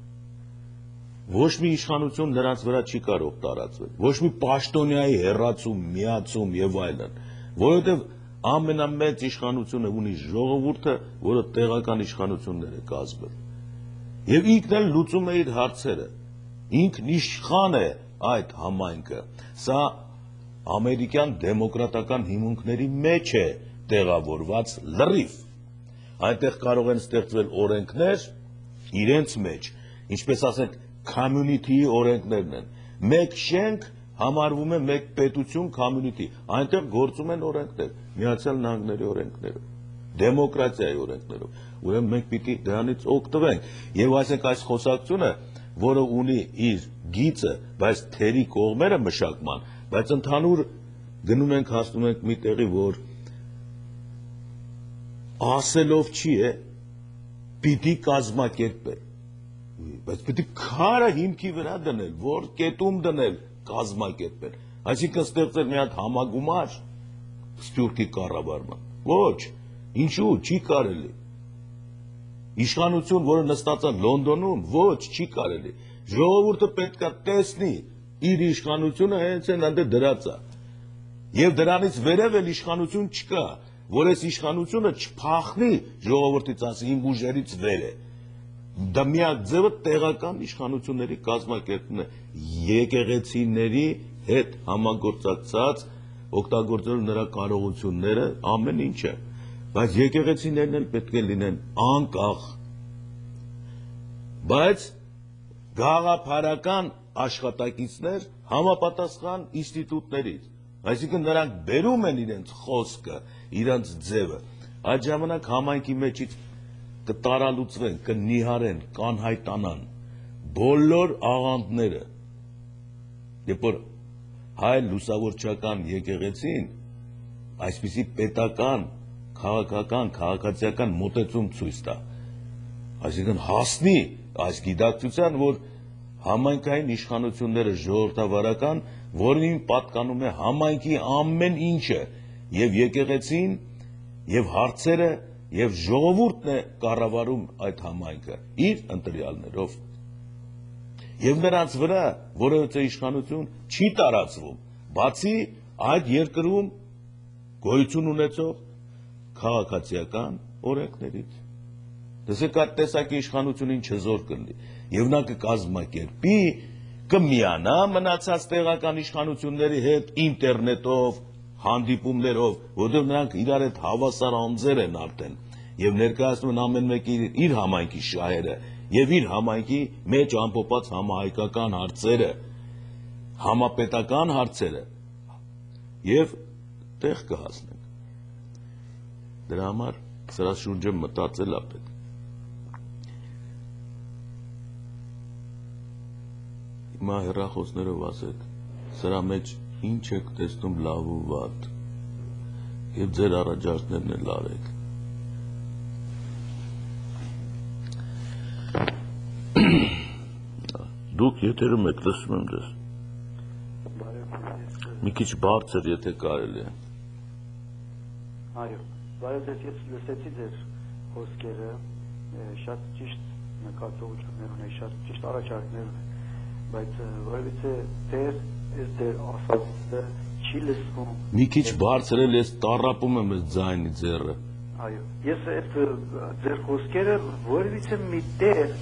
ոչ մի իշխանություն նրանց վրա չի կարող տարածվել ոչ մի պաշտոնյայի հեռացում միացում եւ այլն որովհետեւ ամենամեծ իշխանությունը ունի ժողովուրդը որը տեղական իշխանություններ է կազմել եւ ինքն էլ լուծում է իր հարցերը ինքն իշխան է այդ համայնքը սա ամերիկյան դեմոկրատական հիմունքների մեջ է տեղավորված լրիվ այնտեղ կարող են ստեղծվել օրենքներ իրենց մեջ ինչպես ասենք community-ի օրենքներն են մեկ շենք համարվում է մեկ պետություն community այնտեղ գործում են օրենքներ Միացյալ Նահանգների օրենքներով դեմոկրատիայի օրենքներով ուրեմն մենք պիտի դրանից օգտվենք եւ այսինքն այս խոսակցությունը որը ունի իր գիծը բայց թերի կողմերը մշակման բայց ընդհանուր գնում ենք հասնում ենք մի տեղի, որ ասելով չի է, պիտի կազմակերպել, բայց պիտի քարը հիմքի վրա դնել, որ կետում դնել, կազմակերպել, այսինքն ստեղծել մի հատ համագումար Սփյուռքի կառավարման, ոչ, ինչու, չի կարելի, իշխանություն, որը նստած է Լոնդոնում, ոչ, չի կարելի, ժողովուրդը պետք է տեսնի իր իշխանությունը հենց այնտեղ դրած է, եւ դրանից վերև էլ իշխանություն չկա, որ այս իշխանությունը չփախնի ժողովրդից, ասի իմ ուժերից վեր է, դա միակ ձևը տեղական իշխանությունների կազմակերպումն է, եկեղեցիների հետ համագործակցած, օգտագործելու նրա կարողությունները, ամեն ինչը, բայց եկեղեցիներն էլ պետք է լինեն անկախ, բայց գաղափարական աշխատակիցներ համապատասխան ինստիտուտներից, այսինքն նրանք բերում են իրենց խոսքը, իրենց ձևը, այդ ժամանակ համայնքի մեջից կտարալուծվեն, կնիհարեն, կանհայտանան բոլոր աղանդները, երբ որ հայ լուսավորչական եկեղեցին այսպիսի պետական, քաղաքական, քաղաքացիական մոտեցում ցույց տա, այսինքն հասնի այս գիտակցության, որ համայնքային իշխանությունները ժողովրդավարական, որին պատկանում է համայնքի ամեն ինչը, եւ եկեղեցին, եւ հարցերը, եւ ժողովուրդն է կառավարում այդ համայնքը իր ընտրյալներով, եւ նրանց վրա որևէ իշխանություն չի տարածվում, բացի այդ երկրում գոյություն ունեցող քաղաքացիական օրենքներից։ Տեսեք, այդ տեսակի իշխանությունին չզոր կլինի, եւ նա կկազմակերպի, կմիանա մնացած տեղական իշխանությունների հետ ինտերնետով, հանդիպումներով, որտեղ նրանք իրար հետ հավասար անձեր են արդեն, եւ ներկայացնում են ամեն մեկը իր համայնքի շահերը, եւ իր համայնքի մեջ ամփոփած համահայկական հարցերը, համապետական հարցերը, եւ տեղ կհասնենք։ Դրա համար սրա շուրջը մտածել է պետք։ Հիմա հեռախոսներով ասեք, սրա մեջ ինչ եք տեսնում լավ ու վատ, եւ ձեր առաջարկներն էլ արեք։ Դուք եթերում եք, լսում եմ ձեզ։ Մի քիչ բարձր, եթե կարելի է։ Այո, բայց ես լսեցի ձեր խոսքերը, շատ ճիշտ նկատողություններ ունեք, շատ ճիշտ առաջարկներ ունեք, բայց որովհետեւ դեր ես դեր ասածը չի լսվում։ Մի քիչ բարձր էլ ես տառապում եմ այս ձայնի ձեռը։ Այո, ես այդ ձեր խոսքերը որովհետեւ մի դեր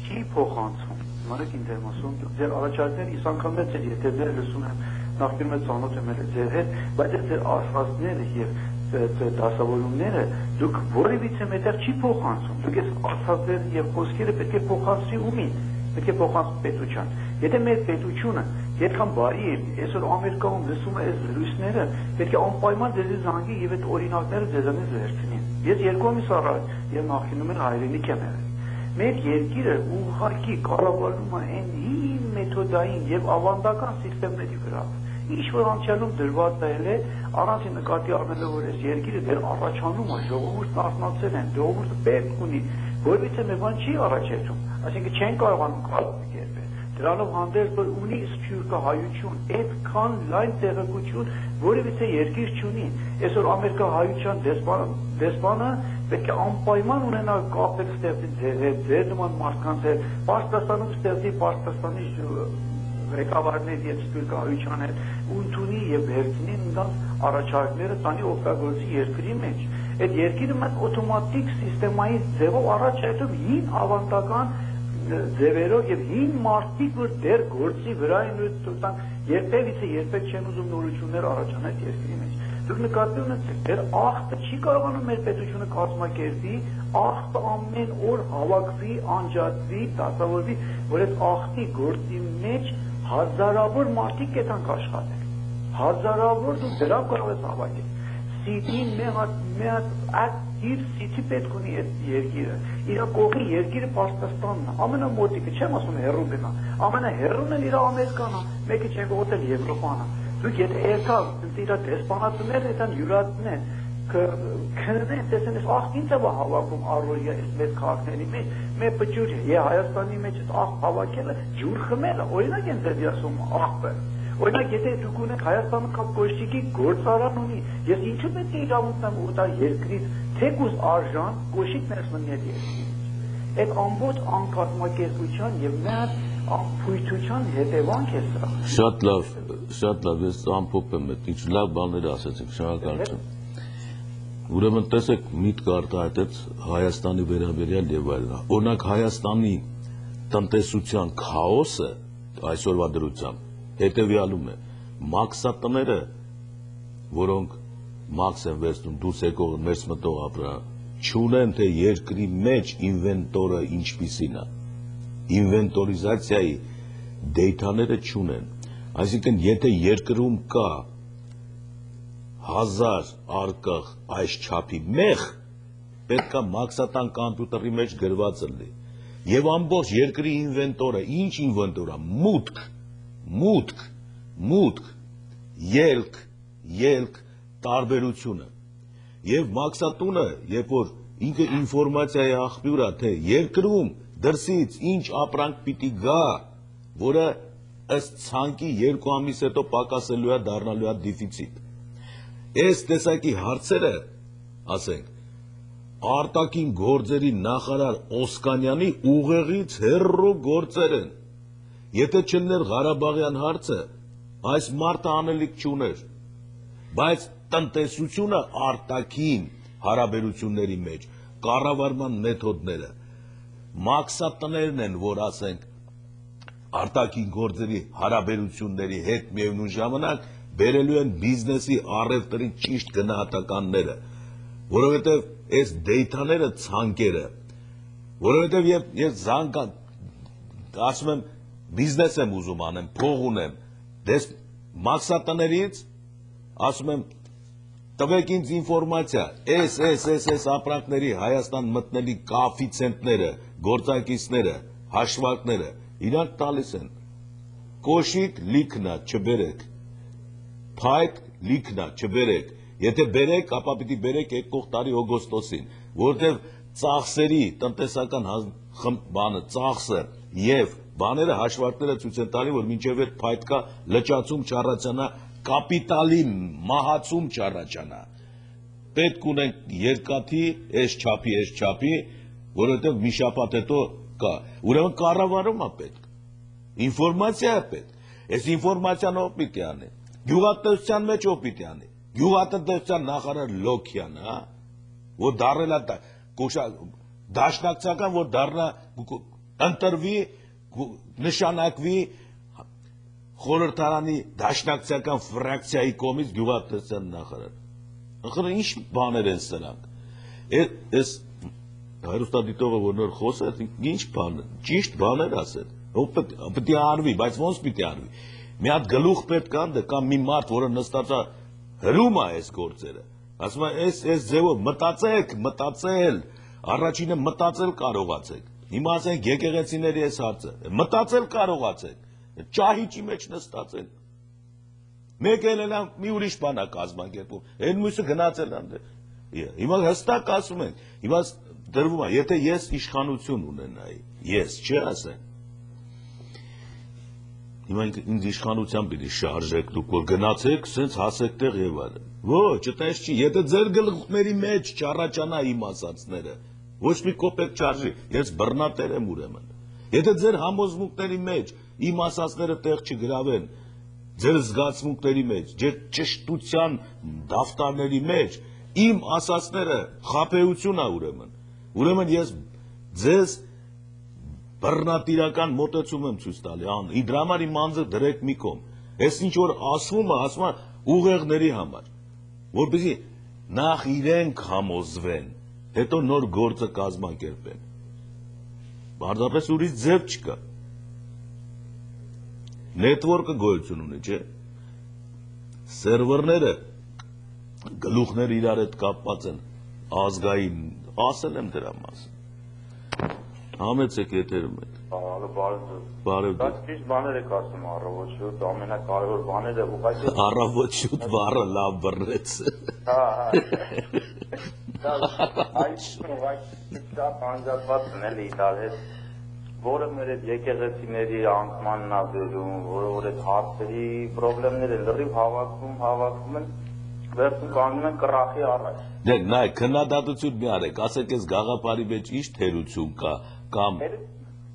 չի փոխանցում։ Մանրիկ ինտերմասում ձեր առաջարկները իս անգամ էլ եթե ձեր լսում եմ նախկինում եմ ծանոթ եմ ձեր հետ, բայց ձեր ասվածները եւ դասավորումները դուք որևիցե մետեղ չի փոխանցում։ Դուք այս ասածները եւ խոսքերը պետք է փոխանցի ումին, պետք է փոխանցի պետության։ Եթե մեր պետությունը Երբան բարի է, այսօր Ամերիկայում լսում է այս լույսները, պետք է անպայման ձեզ զանգի եւ այդ օրինակները ձեզանից վերցնին։ Ես 2 ամիս առաջ եւ նախինում եմ հայրենիք եմ եղել։ Մեր երկիրը ուղղակի կառավարվում է այն հին մեթոդային եւ ավանդական սիստեմների վրա։ Ինչ որ անցյալում դրված է, առանց նկատի առնելու որ այս երկիրը դեռ առաջանում է, ժողովուրդն արթնացել են, ժողովուրդը պետք ունի, որովհետեւ մի բան չի առաջացում, այսինքն չեն կարողանում կազմակերպել։ Դրանով հանդերձ որ ունի սփյուռքը հայություն, այդքան լայն տեղեկություն որևիցե երկիր չունի։ Այսօր Ամերիկա հայության դեսպանը պետք է անպայման ունենա կապեր ստեղծի ձեր նման մարդկանց հետ, Պարսկաստանում ստեղծի Պարսկաստանի ղեկավարներ եւ սփյուռքը հայության հետ, ու ընդունի եւ վերցնի նրանց առաջարկները տանի օգտագործի երկրի մեջ։ Այդ երկիրը մեկ օտոմատիկ սիստեմայի ձևով առաջացում հին ավանդական ձևերով եւ հին մարդիկ որ դեռ գործի վրա են երբեք չեն ուզում նորություններ առաջանալ երկրի մեջ։ Դուք նկատի ունեցեք, դեռ ախտը չի կարողանում մեր պետությունը կազմակերպի, ախտը ամեն օր հավաքվի, անջատվի, դասավորվի, որ այդ ախտի գործի մեջ հազարավոր մարդիկ կետանք աշխատել։ Հազարավոր դու դրամ կարող ես հավաքել։ Սիդին մի հատ իր սիթի պետք ունի այդ երկիրը, իր կողի երկիրը Պարսկաստանն է, ամենամոտիկը, չեմ ասում հեռու գնա, ամենահեռուն էլ իր Ամերիկան է, մեկը չեն գոտել Եվրոպան է, Դուք եթե եկավ, ինձ իր դեսպանատները դան յուրատն են, քննեն, տեսնես ախ ինձ է հավաքում առօրյա այս մեծ քաղաքների մեջ, մեր բջուր է Հայաստանի մեջ ախ հավաքելը, ջուր խմելը, օրինակ են ձեզ ասում ախը։ Օրինակ եթե դուք ունեք Հայաստանը կապ կոշիկի գործարան ունի, ես ինչու պետք է իրավունք եմ ուտա երկրից, թեկուզ արժան կոշիկ ներս մնի այդ երկրից։ Այդ ամբողջ անկազմակերպության եւ մեր ամփոյթության հետևանք է սա։ Շատ լավ, ես ամփոփ եմ, ինչ լավ բաներ ասացիք, շնորհակալություն։ Ուրեմն տեսեք միտքը արտահայտեց Հայաստանի վերաբերյալ եւ այլն։ Օրինակ Հայաստանի տնտեսության քաոսը այսօրվա դրությամբ հետեւյալում է. մաքսատները, որոնք մաքս են վերցնում դուրս եկող ներս մտող ապրա, չունեն թե երկրի մեջ ինվենտորը ինչպիսին է։ Ինվենտորիզացիայի դեյթաները չունեն։ Այսինքն եթե երկրում կա 1000 արկղ այս չափի մեղ, պետք է մաքսատան կամպյուտերի մեջ գրված լինի։ Եվ ամբողջ երկրի ինվենտորը, ինչ ինվենտորա, մուտք, ելք, տարբերությունը։ Եվ մաքսատունը, երբ որ ինքը ինֆորմացիայի աղբյուր է, թե երկրում դրսից ինչ ապրանք պիտի գա, որը ըստ ցանկի 2 ամիս հետո պակասելու է, դառնալու է դեֆիցիտ։ Այս տեսակի հարցերը, ասենք, արտաքին գործերի նախարար Օսկանյանի ուղեղից հեռու գործեր են։ Եթե չլներ Ղարաբաղյան հարցը, այս մարդը անելիք չուներ։ Բայց տնտեսությունը արտաքին հարաբերությունների մեջ, կառավարման մեթոդները, մաքսատներն են, որ ասենք, արտաքին գործերի հարաբերությունների հետ միևնույն ժամանակ բերելու են բիզնեսի առևտրի ճիշտ գնահատականները, որովհետև այս դեյթաները ցանկերը, որովհետև ես ասում եմ բիզնես եմ ուզում անեմ, փող ունեմ, դες մաքսատներից ասում եմ տվեք ինձ ինֆորմացիա, այս ապրանքների Հայաստան մտնելի կոեֆիցիենտները, գործակիցները, հաշվարկները, իրանք տալիս են, կոշիկ լիքնա չբերեք, փայտ լիքնա չբերեք, եթե բերեք, ապա պիտի բերեք եկող տարի օգոստոսին, որտեղ ծախսերի տնտեսական բանը, ծախսը եւ բաները հաշվարկները ցույց են տալի, որ մինչեւ այդ փայտ կա լճացում չառաջանա, կապիտալի մահացում չառաջանա։ Պետք ունենք երկաթի, այս չափի, որովհետեւ մի շաբաթ հետո կա։ Ուրեմն կառավարում է պետք։ Ինֆորմացիա է պետք։ Այս ինֆորմացիան ով պիտի անի։ Գյուղատնտեսության մեջ ով պիտի անի։ Գյուղատնտեսության նախարար Լոքյանը, հա, որ դառել է դաշնակցական, որ դառնա ընտրվի, նշանակվի խորհրդարանի դաշնակցական ֆրակցիայի կողմից գյուղատնտեսության նախարար։ Ախր ինչ բաներ են սրանք։ Այս հեռուստադիտողը որ նոր խոսեց, ինչ բան, ճիշտ բաներ ասել։ Պետք է արվի, բայց ոնց պիտի արվի։ Մի հատ գլուխ պետք է անդե կամ մի մարդ, որը նստած է հրում է այս գործերը։ Ասում է, այս ձևով մտածել, առաջինը մտածել կարողացեք։ Հիմա ասենք եկեղեցիների այս հարցը, մտածել կարողացեք, ճահիճի մեջ նստած են։ Մեկը էլ մի ուրիշ բան է կազմակերպում, այն մյուսը գնացել անդե։ Հիմա հստակ ասում ենք, հիմա դրվում է, եթե ես իշխանություն ունենայի, ես չի ասեմ։ Հիմա ինձ իշխանության պիտի շարժեք դուք, որ գնացեք, սենց հասեք տեղ եւ այլն։ Ոչ, այդպես չի, եթե ձեր գլխների մեջ չառաջանա իմ ասածները, ոչ մի կոպեկ չարժի, ես բռնատեր եմ ուրեմն։ Եթե ձեր համոզմունքների մեջ իմ ասածները տեղ չգրավեն, ձեր զգացմունքների մեջ, ձեր ճշտության դավտարների մեջ, իմ ասածները խաբեություն է ուրեմն։ Ուրեմն ես ձեզ բռնատիրական մոտեցում եմ ցույց տալի, դրա համար իմ անձը դրեք մի կողմ։ Այս ինչ որ ասվում է ուղեղների համար, որպեսզի նախ իրենք համոզվեն, հետո նոր գործը կազմակերպեն։ Պարզապես ուրիշ ձև չկա։ Նետվորկը գոյություն ունի, չէ՞։ Սերվերները, գլուխները իրար հետ կապված են, ազգային, ասել եմ դրա մասին։ Համեցեք եթերում հետ։ Բարև Դա ճիշտ բաներ եք ասում առավոտ ամենակարևոր բաները ուղղակի առավոտ շուտ բառը լավ բռնեց։ Հա։ Դա այս ուղղակի շատ անջատված են էլի դալ հետ, որը մեր այդ եկեղեցիների անկմանն ա դերում, որը այդ հարցերի խնդիրները լրիվ հավաքում են, վերջում կանգնում են կռախի առաջ։ Դեք նայ քննադատություն մի արեք, ասեք այս գաղափարի մեջ ինչ թերություն կա կամ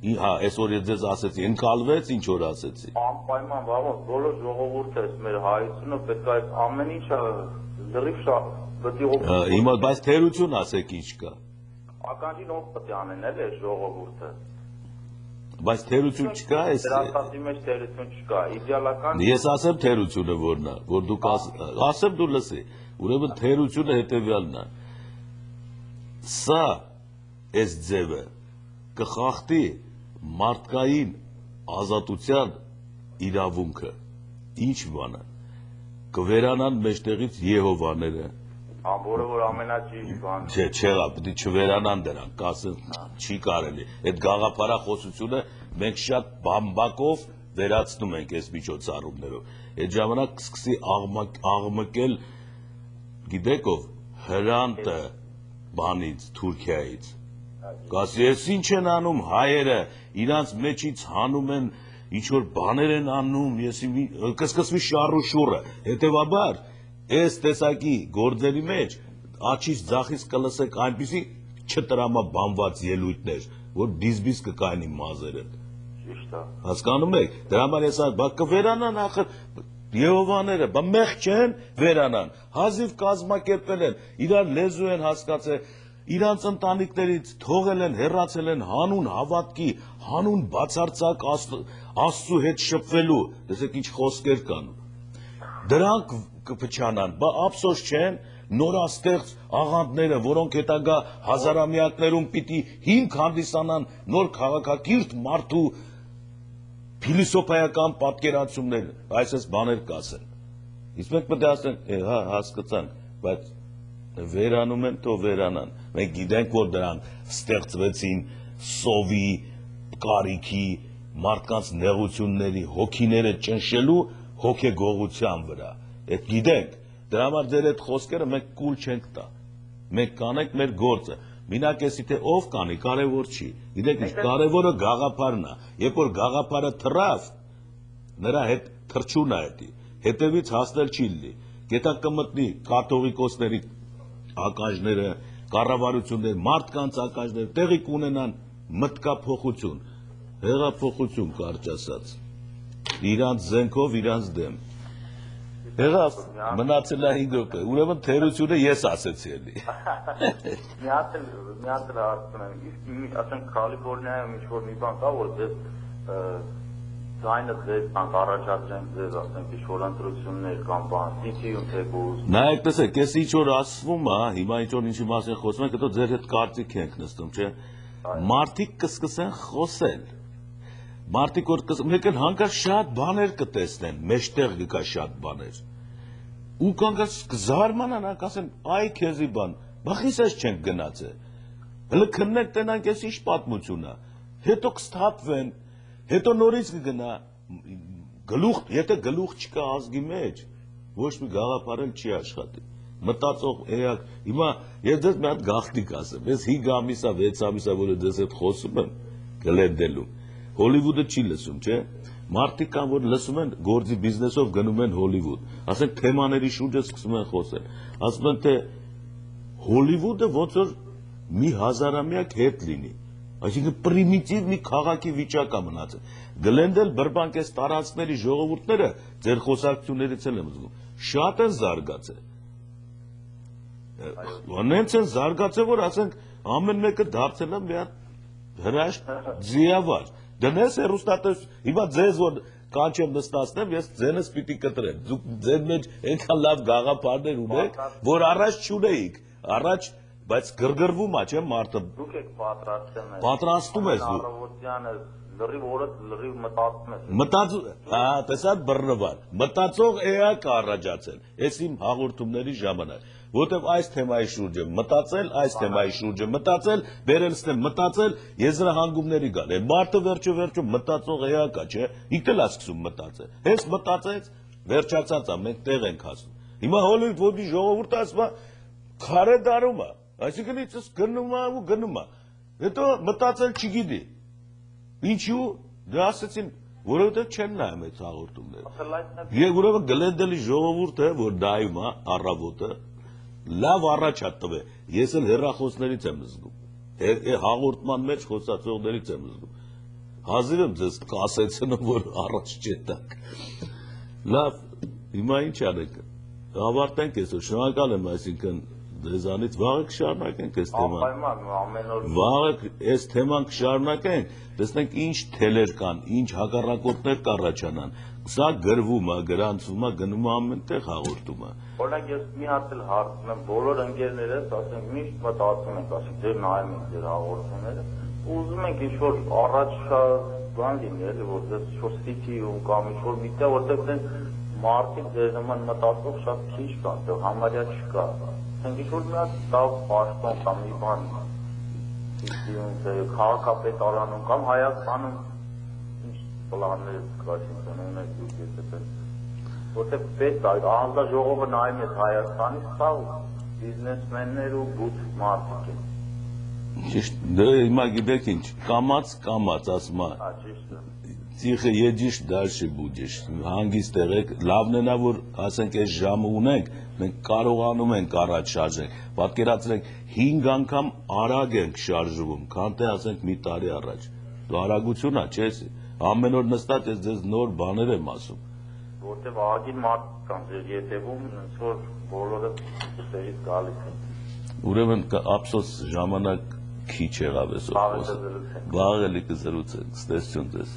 հա, այսօր ես ձեզ ասեցի, ընկալվեց ինչ որ ասեցի։ Անպայման բավարար, բոլոր ժողովուրդը մեր հայությունը պետք է այդ ամեն ինչը լրիվ շատ պետք է Հիմա բայց թերություն ասեք ինչ կա։ ականջին ով պետք է անեն էլ է ժողովուրդը։ Բայց թերություն չկա այս։ Դրաստացի մեջ թերություն չկա, իդեալական։ Ես ասեմ թերությունը որն է, որ դուք ասեմ դու լսի։ Ուրեմն թերությունը հետևյալն է։ Սա այս ձևը կխախտի մարդկային ազատության իրավունքը, ինչ բան է, կվերանան մեջտեղից Եհովաները, որը որ ամենաճիշտ բանն է։ Չէ, չեղա, պետք է չվերանան դրանք, կասեն, չի կարելի։ Այդ գաղափարախոսությունը մենք շատ բամբակով վերացնում ենք այս միջոցառումներով։ Այդ ժամանակ կսկսի աղմկել, գիտեք ով, Հրանտը բանից, Թուրքիայից։ Կասի, ես ինչ են անում հայերը, իրանց մեջից հանում են, ինչ-որ բաներ են անում, կսկսվի շառ ու շուռը, հետևաբար, այս տեսակի գործերի մեջ, աչից ձախից կլսեք այնպիսի չտրամաբանված ելույթներ, որ բիզբիզ կկայնի մազերը։ Հասկանում եք, դրա համար ես կվերանան ախր, Եհովաները, մեղ չեն, վերանան, հազիվ կազմակերպել են, իրար լեզու են հասկացել, իրանց ընտանիքներից թողել են, հեռացել են հանուն հավատքի, հանուն բացարձակ Աստծու հետ շփվելու, տեսեք ինչ խոսքեր կան։ Դրանք կփչանան, բա ափսոս չեն նորաստեղծ աղանդները, որոնք հետագա հազարամյակներում պիտի հիմք հանդիսանան նոր քաղաքակիրթ մարդու փիլիսոփայական պատկերացումներ, այսպես բաներ կասեն։ Իսկ մենք պետք է ասենք, հա, հասկացանք, բայց վերանում են, թող վերանան։ Մենք գիտենք, որ դրանք ստեղծվեցին սովի, կարիքի, մարդկանց նեղությունների, հոգիները ճնշելու հոգեգողության վրա։ Այդ գիտենք, դրա համար ձեր այդ խոսքերը մենք կուլ չենք տա։ Մենք կանենք մեր գործը։ Մինակ էսի թե ով կանի, կարևոր չի։ Գիտեք ինչ, կարևորը գաղափարն է։ Երբ որ գաղափարը թռավ, նրա հետ թռչուն է հետի, հետևից հասնել չի լինի։ Գետա կմտնի կաթողիկոսների ականջները, կառավարությունները, մարդկանց ականջները, տեղի կունենան մտկափոխություն, հեղափոխություն կարճ ասած։ Իրանց զենքով, իրանց դեմ։ Եղավ, մնացել է 5 րոպե, ուրեմն թերությունը ես ասեցի էլի։ Մի հատ էլ հարցնում եմ, իսկ ասենք Կալիֆոռնիայում ինչ-որ մի բան կա, որ ձեզ ձայնը ձեզ տանք առաջադրենք ձեզ, ասենք ինչ-որ ընտրություններ կամ բան, CT-ում թեկուզ։ Նայեք տեսեք, ես ինչ-որ ասվում է, հիմա ինչ-որ ինչի մասին խոսում ենք, հետո ձեր հետ կարծիք ենք նստում, չէ։ Մարդիկ կսկսեն խոսել։ Մարդիկ որ մեկ էլ հանկարծ շատ բաներ կտեսնեն, մեջտեղ գկա շատ բաներ։ Ու կանգած կզարմանան, ասեն, այ քեզի բան, բախիս ես չենք գնացել։ Հələ քննենք տենանք ես ինչ պատմություն է։ Հետո կստափվեն, հետո նորից կգնա գլուխ, եթե գլուխ չկա ազգի մեջ, ոչ մի գաղափար էլ չի աշխատի։ Մտածող էակ, հիմա ես դες մի հատ գաղտնիք ասեմ, ես 5 ամիսա, 6 ամիսա, որ դες հետ խոսում եմ, գլենդելու։ Հոլիվուդը չի լսում, չէ։ Մարդիկ կան, որ լսում են գործի բիզնեսով գնում են Հոլիվուդ։ Ասենք թեմաների շուրջը սկսում են խոսել։ Ասում են թե Հոլիվուդը ոնց որ մի հազարամյակ հետ լինի։ Այսինքն պրիմիտիվ մի քաղաքի վիճակ է մնացել։ Գլենդել բրբանք այս տարածքների ժողովուրդները ձեր խոսակցություններից էլ եմ զգում։ Շատ են զարգացել։ Նենց են զարգացել, որ ասենք ամեն մեկը դարձել է մի հատ հրաշք ձիավար։ Դնես հեռուստատես, հիմա ձեզ որ կանչեմ նստացնեմ, ես ձենս պիտի կտրեմ։ Դուք ձեն մեջ այնքան լավ գաղափարներ ունեք, որ առաջ չունեիք, առաջ, բայց գրգռվում է, չէ՞ մարդը։ Դուք եք պատրաստում եք։ Պատրաստում ես դու։ Առավոտյանը լրիվ օրը լրիվ մտածում ես։ Մտածում, հա, տեսա բռնվար։ Մտածող էակ առաջացել։ Այս իմ հաղորդումների ժամանակ։ որտեվ այս թեմայի շուրջ եմ մտածել, այս թեմայի շուրջ եմ մտածել, վերելս եմ մտածել, եզրահանգումների գալ։ Մարդը վերջո մտածող էակ է, չէ՞։ Ինքն էլ է սկսում մտածել։ Հենց մտածեց, վերջացած է, մենք տեղ ենք հասնում։ Հիմա Հոլիվուդի ժողովուրդը ասում է քարե դարում է, այսինքն իցս գնում է ու գնում է։ Հետո մտածել չգիտի։ Ինչու՞։ Դե ասեցին, որովհետև չեն նայում այդ հաղորդումները։ Եվ ուրեմն Գլենդելի ժողովուրդը, որ նայում է առավոտը, լավ առաջ է տվել։ Ես էլ հեռախոսներից եմ զգում։ Հաղորդման մեջ խոսացողներից եմ զգում։ Հազիվ եմ ձեզ կասեցնում, որ առաջ չետակ։ Լավ, հիմա ինչ անենք։ Ավարտենք այսօր, շնորհակալ եմ, այսինքն դեզանից վաղը կշարունակենք այս թեման։ Վաղը այս թեման կշարունակենք, տեսնենք ինչ թելեր կան, ինչ հակառակորդներ կառաջանան։ Սա գրվում է, գրանցվում է, գնում է ամենտեղ հաղորդում է։ Օրինակ ես մի հատ էլ հարցնում եմ, բոլոր ընկերներս, ասենք միշտ մտածում ենք, ասենք ձեր նայում ենք ձեր հաղորդումները, ուզում ենք ինչ-որ առաջ բան լինի, էլի որ ձեզ ինչ-որ ստիպի կամ ինչ-որ միտեղ, որտեղ մարդիկ ձեր նման մտածող շատ քիչ կան, դեռ համարյա չկա։ Ասենք ինչ-որ մի հատ լավ պաշտոն կամ մի բան քաղաքապետարանում կամ Հայաստանում ինչ պլաններ կա, ունեք դուք եթե որտեղ պետք է հանձնաժողովը նայում է Հայաստանից, սա բիզնեսմեններ ու բութ մարդիկ են։ Ճիշտ, դե հիմա գիտեք ինչ, կամած ասում է։ Տիխը եջիշ դальше будешь, հանգիստ եղեք, լավն է նա որ ասենք այս ժամը ունենք, մենք կարողանում ենք առաջ շարժենք, պատկերացրեք 5 անգամ արագ ենք շարժվում, քան թե ասենք մի տարի առաջ, դու արագություն է, չես, ամեն օր նստած ես ձեզ նոր բաներ եմ ասում, որտեվ ագին մարդ կան ձեր ետևում, ոնց որ բոլորը ստերից գալիս են, ուրեմն ափսոս ժամանակ քիչ եղավ այսօր, վաղ էլի կզրուցենք, ստեսություն ձեզ։